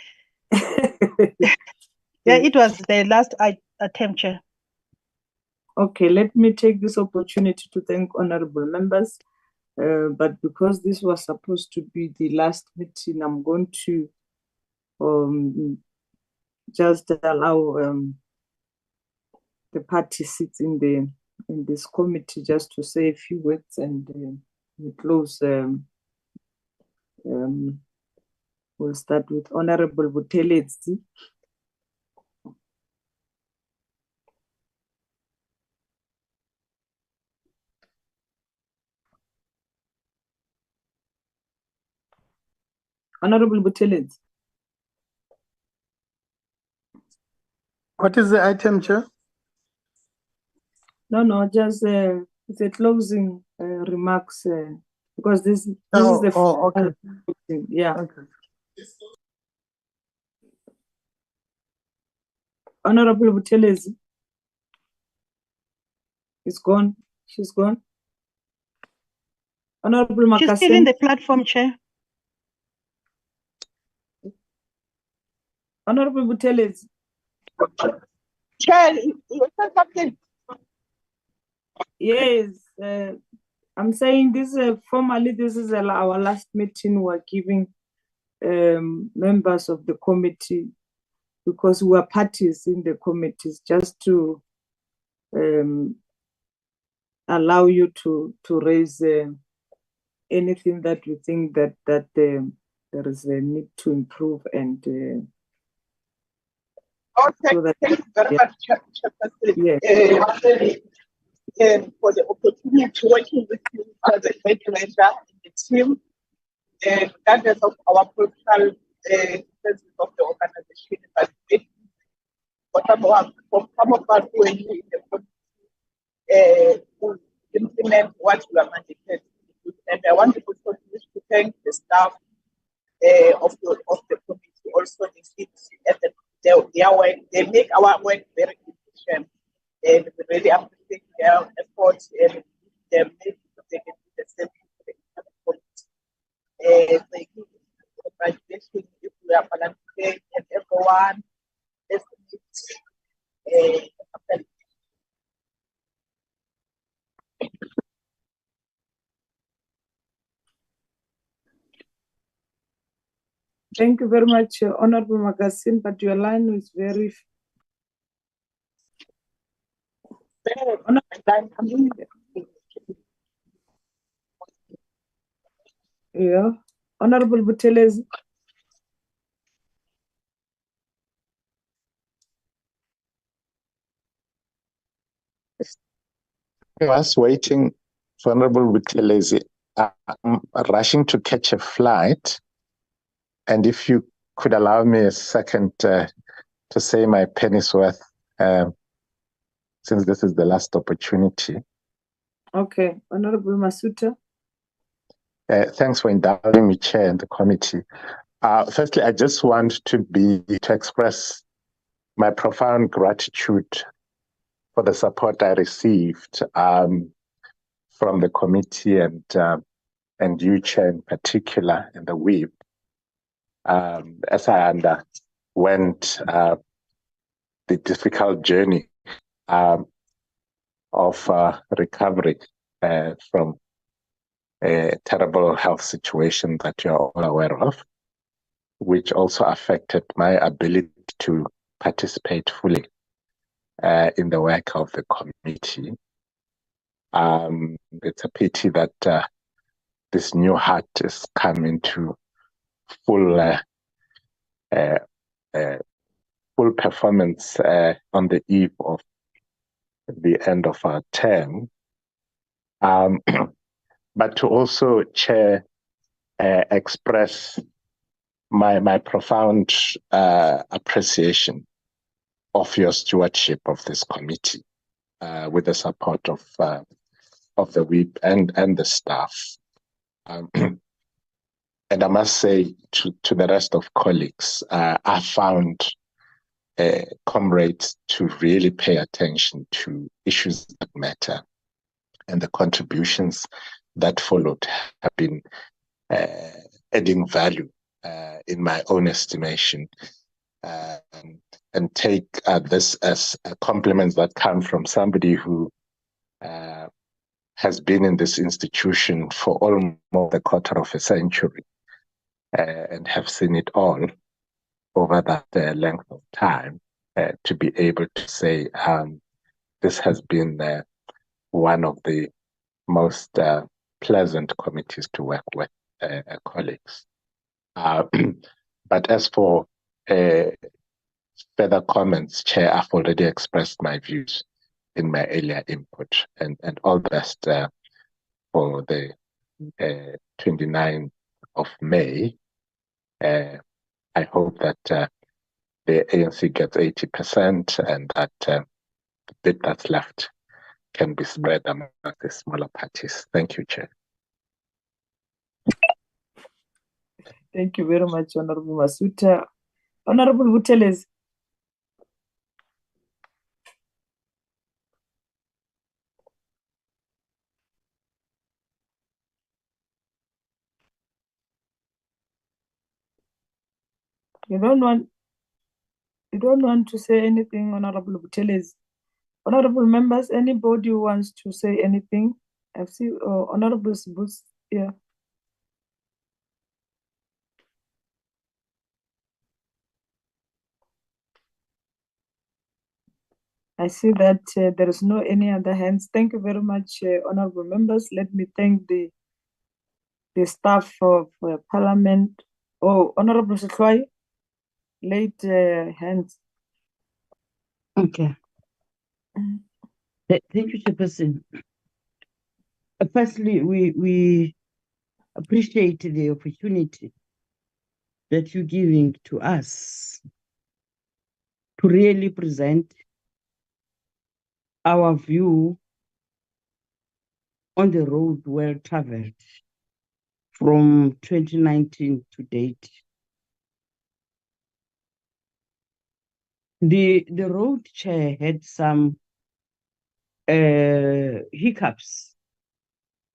Yeah, it was the last attempt, Chair. Okay, let me take this opportunity to thank honorable members. But because this was supposed to be the last meeting, I'm going to just allow the party seats in this committee just to say a few words, and we close. We'll start with Honorable Buthelezi. Honorable Buthelezi. What is the item, Chair? No, just the closing remarks, because this is the okay. Yeah. Okay. Honorable Buthelezi is gone. She's gone. Honorable Makasen. She's still in the platform, Chair. Honorable Buthelezi. Chair, you said something. Yes, I'm saying this formally. This is our last meeting. We're giving members of the committee, because we are parties in the committees, just to allow you to raise anything that you think that there is a need to improve, and Okay, so that, thank you very much, Chairperson, for the opportunity working with you as a regulator in the team, regardless of our political differences of the organization. But for some of us who are in the community, who implement what you are mandated to do. And I want to thank the staff of the committee, also the CDC, and their work. They make our work very efficient, and we really appreciate their efforts, and they make they can do the same thing for the committee. Thank you. Congratulations if we are volunteering, and everyone. Let's meet. Thank you very much, Honorable Magasin, but your line is very. Yeah, Honorable Buthelezi. I was waiting for Honorable Buthelezi. I'm rushing to catch a flight. And if you could allow me a second to say my penny's worth, since this is the last opportunity. Okay, Honorable Masuta. Thanks for indulging me, Chair, and the committee. Firstly, I just want to express my profound gratitude for the support I received from the committee and you, Chair, in particular, and the WIP, as I underwent the difficult journey of recovery from a terrible health situation that you're all aware of, which also affected my ability to participate fully in the work of the committee. It's a pity that this new heart is coming to full full performance on the eve of the end of our term. But to also, Chair, express my profound appreciation of your stewardship of this committee with the support of the WIP and the staff. And I must say to the rest of colleagues, I found comrades to really pay attention to issues that matter, and the contributions that followed have been adding value in my own estimation, and take this as compliments that come from somebody who has been in this institution for almost a quarter of a century and have seen it all over that length of time, to be able to say this has been one of the most pleasant committees to work with colleagues. But as for further comments, Chair, I've already expressed my views in my earlier input, and all the best for the 29th of May. I hope that the ANC gets 80% and that the bit that's left can be spread among the smaller parties. Thank you, Chair. Thank you very much, Honorable Masuta. Honorable Buthelezi. You don't want to say anything, Honorable Buthelezi. Honorable members, anybody who wants to say anything? I see Honorable Boots here. I see that there is no any other hands. Thank you very much, honorable members. Let me thank the staff of Parliament. Oh, Honorable Sehlwai, late hands. Okay. Thank you, Chairperson. Firstly, we appreciate the opportunity that you're giving to us to really present our view on the road well traveled from 2019 to date. The road, Chair, had some hiccups.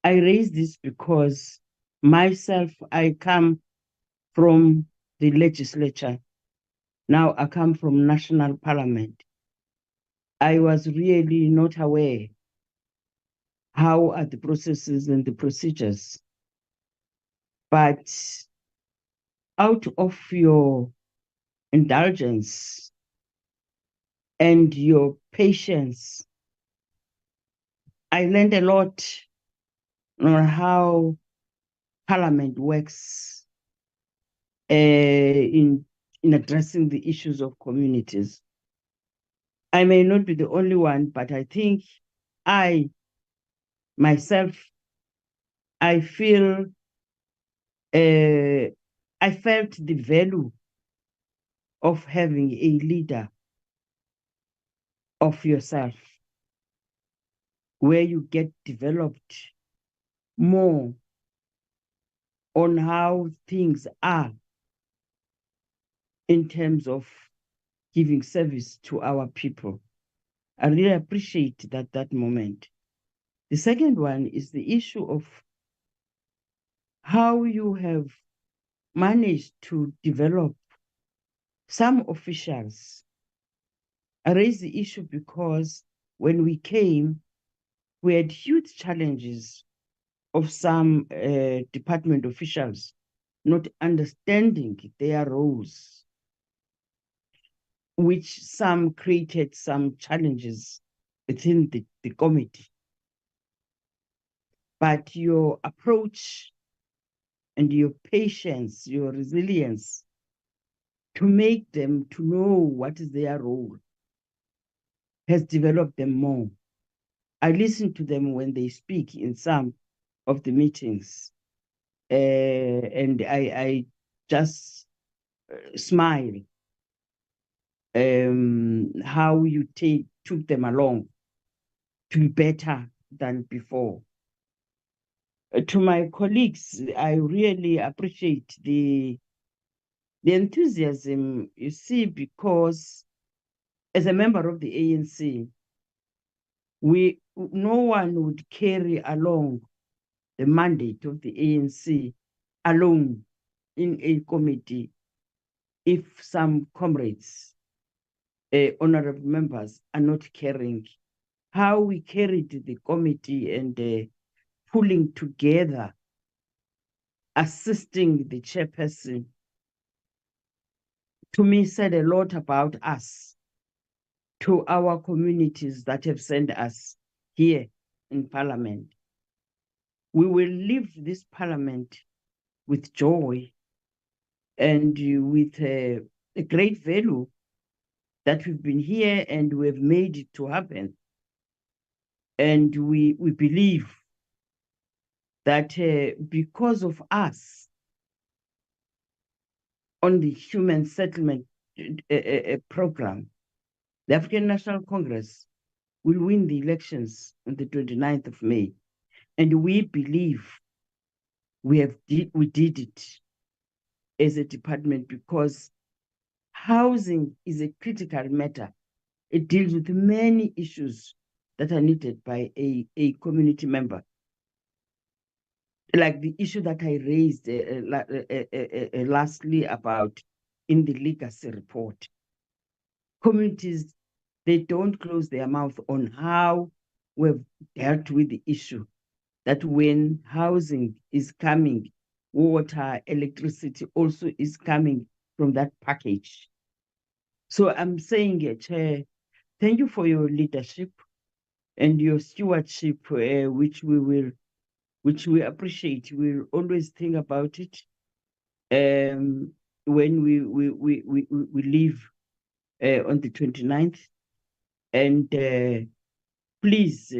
I raise this because myself, I come from the legislature. Now I come from National Parliament. I was really not aware how are the processes and the procedures. But out of your indulgence and your patience, I learned a lot on how Parliament works in addressing the issues of communities. I may not be the only one, but I think I feel I felt the value of having a leader of yourself, where you get developed more on how things are in terms of giving service to our people. I really appreciate that moment. The second one is the issue of how you have managed to develop some officials. I raise the issue because when we came, we had huge challenges of some department officials not understanding their roles, which some created some challenges within the committee. But your approach and your patience, your resilience to make them to know what is their role has developed them more. I listen to them when they speak in some of the meetings, and I just smile how you took them along to be better than before. To my colleagues, I really appreciate the enthusiasm, you see, because as a member of the ANC, no one would carry along the mandate of the ANC alone in a committee if some comrades, honorable members, are not carrying. How we carried the committee and pulling together, assisting the chairperson, to me said a lot about us, to our communities that have sent us here in Parliament. We will leave this Parliament with joy and with a great value that we've been here and we've made it to happen. And we believe that because of us on the human settlement program, the African National Congress will win the elections on the 29th of May. And we believe we did it as a department because housing is a critical matter. It deals with many issues that are needed by a community member. Like the issue that I raised lastly about in the legacy report. Communities, they don't close their mouth on how we've dealt with the issue that when housing is coming, water, electricity also is coming from that package. So I'm saying, Chair, thank you for your leadership and your stewardship, which we appreciate. We'll always think about it when we leave on the 29th. And please,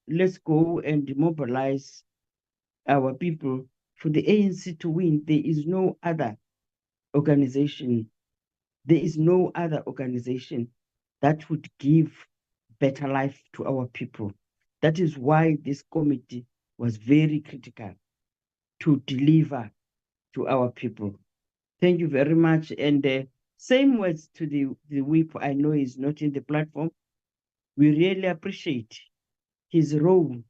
let's go and mobilize our people for the ANC to win. There is no other organization. There is no other organization that would give better life to our people. That is why this committee was very critical to deliver to our people. Thank you very much. And same words to the whip. I know he's not in the platform. We really appreciate his role,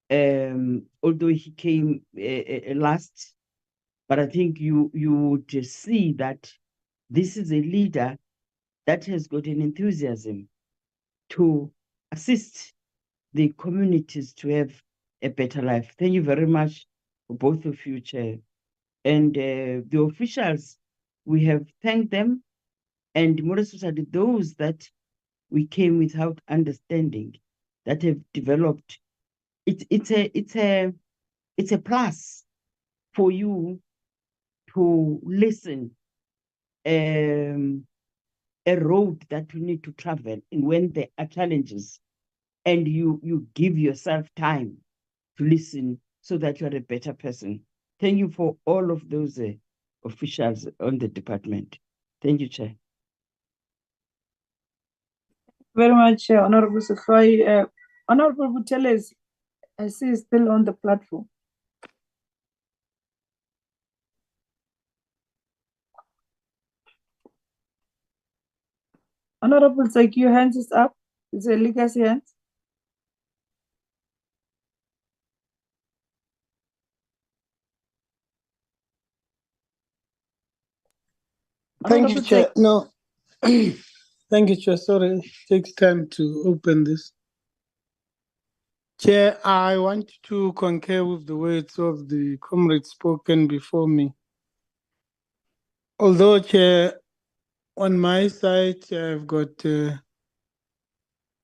although he came last. But I think you would see that this is a leader that has got an enthusiasm to assist the communities to have a better life. Thank you very much for both of you, Chair. And the officials, we have thanked them, and more especially those that we came without understanding, that have developed. It's a plus for you to listen a road that you need to travel, and when there are challenges, and you give yourself time to listen so that you are a better person. Thank you for all of those officials on the department. Thank you, Chair. Very much, Honorable Sifai. Honorable Buteles, I see is still on the platform. Honorable Zeki, your hands is up. Is it legacy hands? Thank you, Honorable Chair. Zeki. No, thank you, Chair. Sorry, it takes time to open this. Chair, I want to concur with the words of the comrades spoken before me. Although, Chair, on my side, I've got a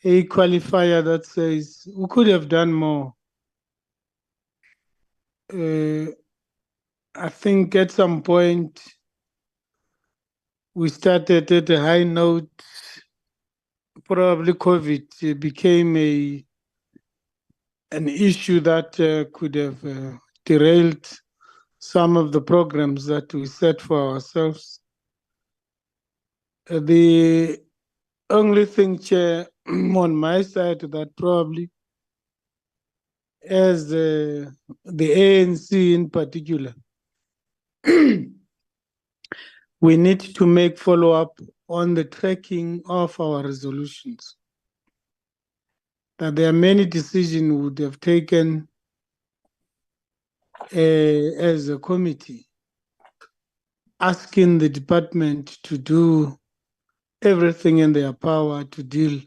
qualifier that says we could have done more. I think at some point we started at a high note. Probably COVID became an issue that could have derailed some of the programs that we set for ourselves. The only thing, Chair, on my side that probably, as the ANC in particular, we need to make follow-up on the tracking of our resolutions. That there are many decisions we would have taken as a committee, asking the department to do everything in their power to deal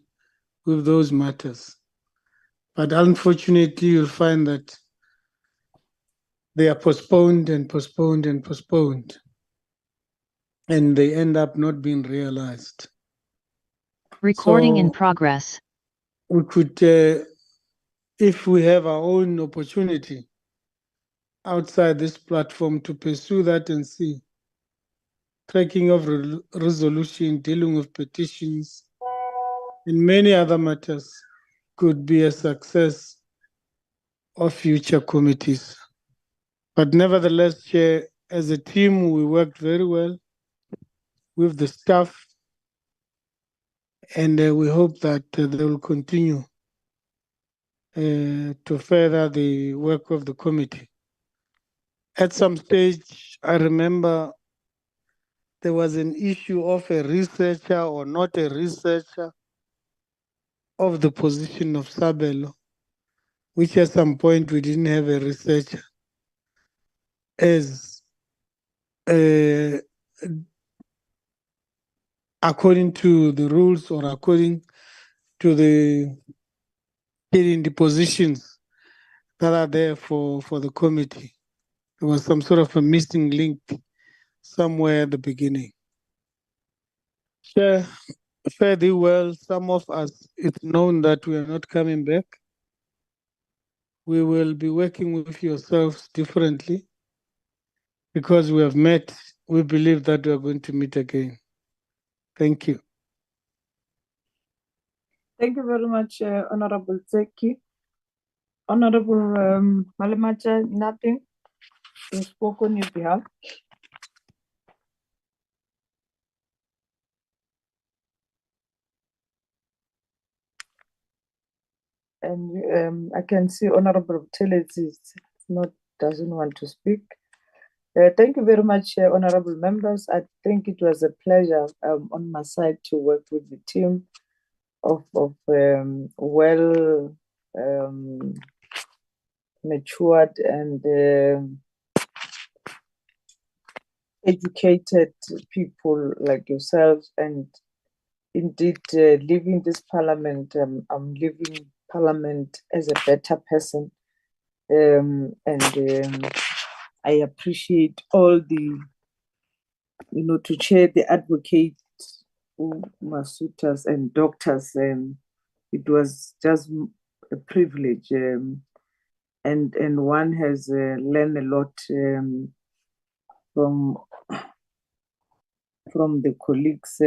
with those matters. But unfortunately, you'll find that they are postponed and postponed and postponed, and they end up not being realized. Recording in So progress. we could, if we have our own opportunity outside this platform, to pursue that and see tracking of resolution, dealing with petitions, and many other matters could be a success of future committees. But nevertheless, Chair, as a team, we worked very well with the staff, and we hope that they will continue to further the work of the committee. At some stage, I remember there was an issue of a researcher or not a researcher of the position of Sabelo, which at some point we didn't have a researcher, as according to the rules or according to the positions that are there for the committee. There was some sort of a missing link somewhere at the beginning. Chair, fairly well, some of us, it's known that we are not coming back. We will be working with yourselves differently because we have met. We believe that we are going to meet again. Thank you. Thank you very much, Honorable Zeki. Honorable Malemacha, nothing. You spoke on your behalf. And I can see Honorable Teles doesn't want to speak. Thank you very much, honorable members. I think it was a pleasure on my side to work with the team of well matured and educated people like yourselves, and indeed leaving this parliament, I'm leaving parliament as a better person, and I appreciate all the, to chair the advocates, Masutas and doctors. It was just a privilege, and one has learned a lot from the colleagues,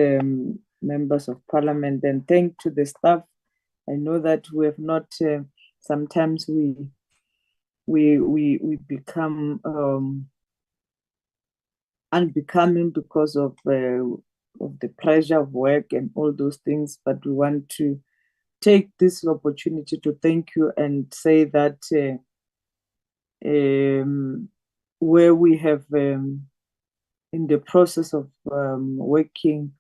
members of parliament, and thank to the staff. I know that we have not. Sometimes we become unbecoming because of the pressure of work and all those things, but we want to take this opportunity to thank you and say that where we have in the process of working,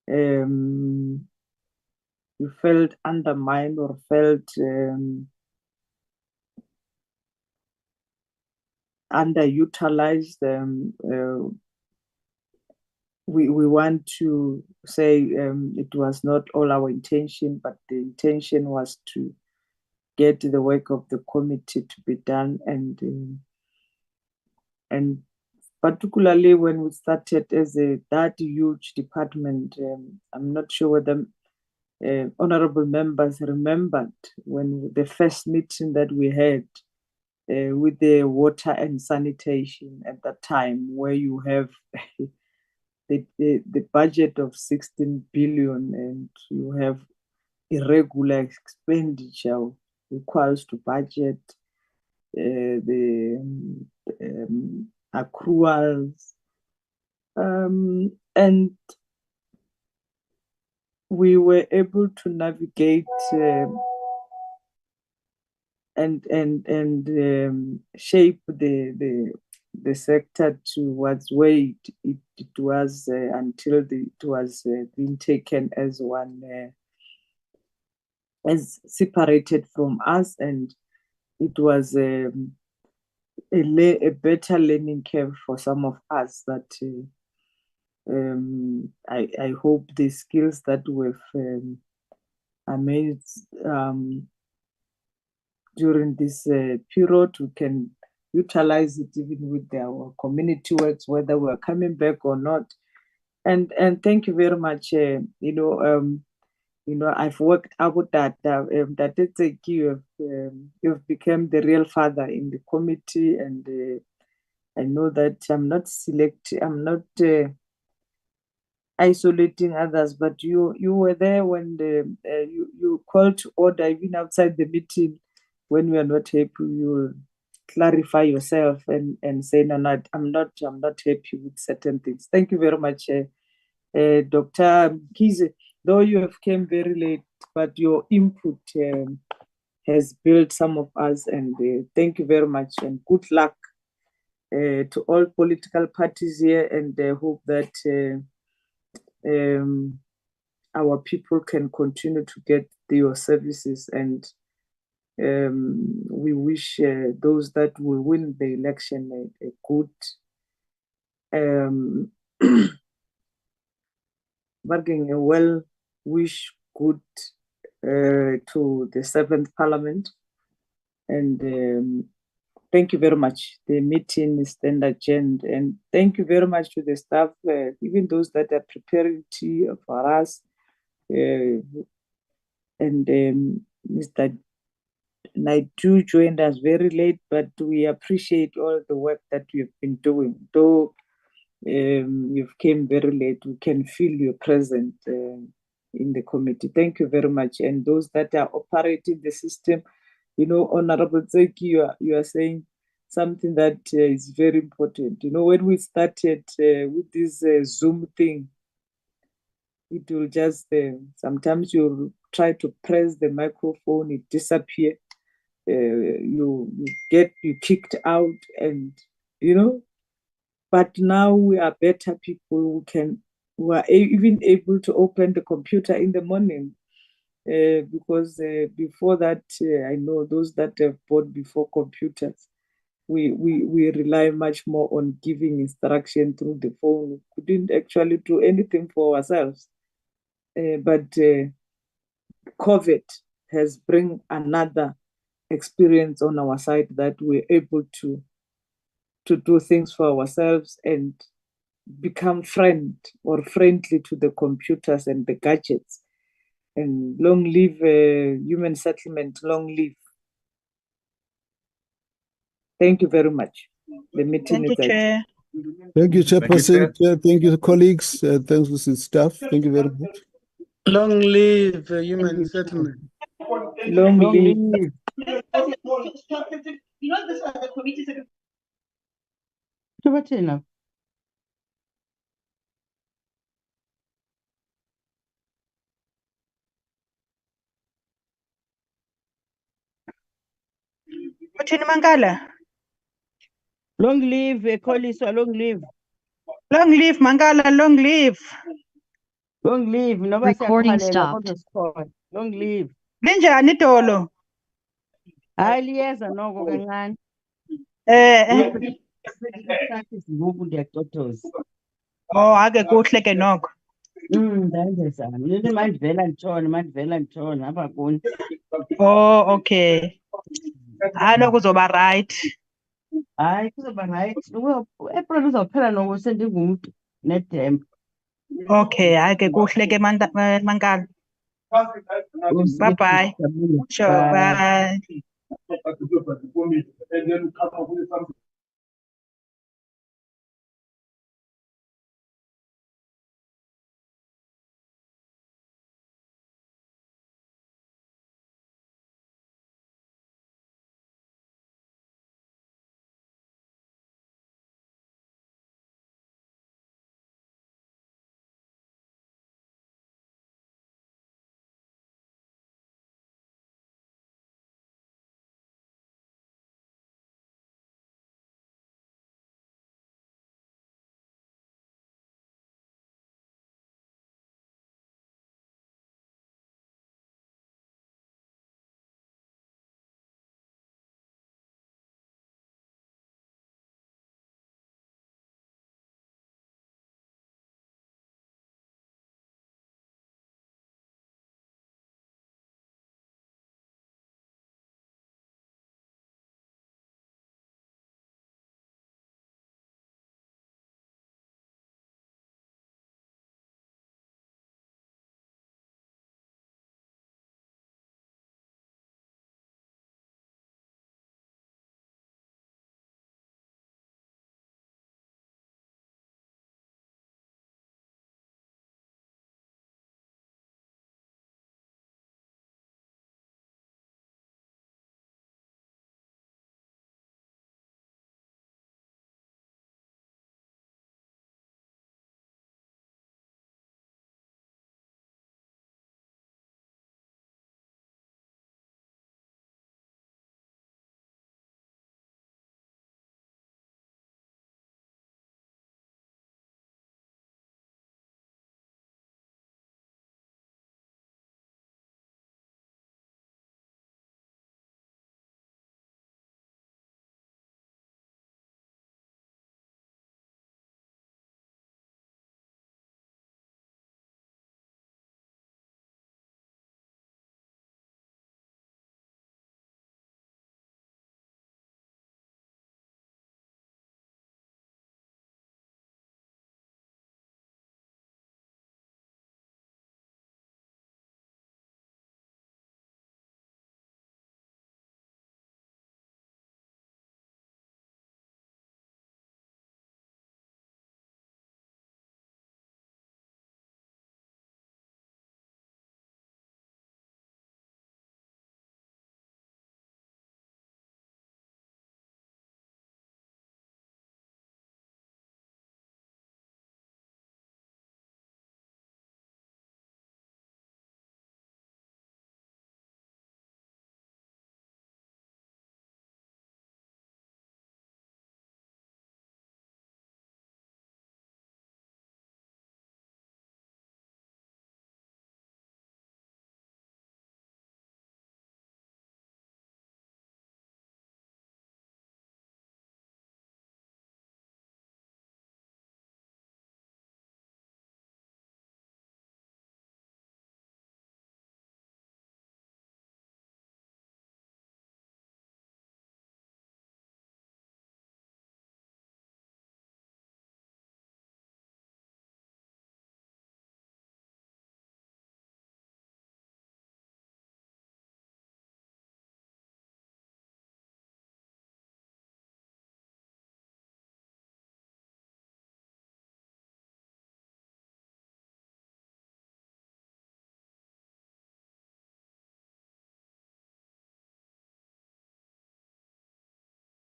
you felt undermined or felt underutilized, we want to say it was not all our intention, but the intention was to get the work of the committee to be done, and particularly when we started as that huge department. I'm not sure whether honorable members remembered when the first meeting that we had with the water and sanitation at that time, where you have the budget of 16 billion and you have irregular expenditure requires to budget, the accruals, and we were able to navigate and shape the sector towards where it was until it was being taken as one, as separated from us, and it was a better learning curve for some of us that I hope the skills that we've amassed during this period, we can utilize it even with our community works, whether we're coming back or not. And thank you very much. I've worked out that it's a you've become the real father in the committee, and I know that I'm not isolating others, but you were there when you called to order, even outside the meeting. When we are not happy, you clarify yourself and say, no, I'm not happy with certain things. Thank you very much, Dr. Kize. Though you have came very late, but your input has built some of us, and thank you very much, and good luck to all political parties here, and I hope that our people can continue to get your services, and we wish those that will win the election a good bargaining, a well wish good to the 7th Parliament, and thank you very much. The meeting is then adjourned, and thank you very much to the staff, even those that are preparing tea for us, and Mr. Naidu joined us very late, but we appreciate all the work that you've been doing. Though you've came very late, we can feel your presence in the committee. Thank you very much. And those that are operating the system, Honorable Tseki, you are saying something that is very important. When we started with this Zoom thing, it will just, sometimes you try to press the microphone, it disappears. You kicked out, and but now we are better people. We are even able to open the computer in the morning, because before that, I know those that have bought before computers, we rely much more on giving instruction through the phone. We couldn't actually do anything for ourselves, but COVID has bring another experience on our side that we're able to to do things for ourselves and become friendly to the computers and the gadgets. And long live human settlement, long live. Thank you very much. The meeting Thank you, is adjourned. Chair. Thank you, Chairperson. Thank you, colleagues. Thanks to the staff. Thank you very much. Long live human settlement. Long live. You know, this are the committee secretary. Uthini Mangala? Long live, Kholiswa, long live. Long live Mangala, long live. Long live. Noba Recording siyakhalela stopped. kodwa sikhona. Long live. Linjani Dolo? Hayi liyeza noko kancane. Ngoku ndiyacotoza. Oh, ake kuhle ke noko. Ndayenzani. Leli mandivela ntshona apha kuni. Oh, okay. Hayi kuzoba right. Hayi kuzoba right. April uzophela noko sendingumntu nedembe. Okay, ake kuhle ke Mangala. Bye bye. Sure, bye.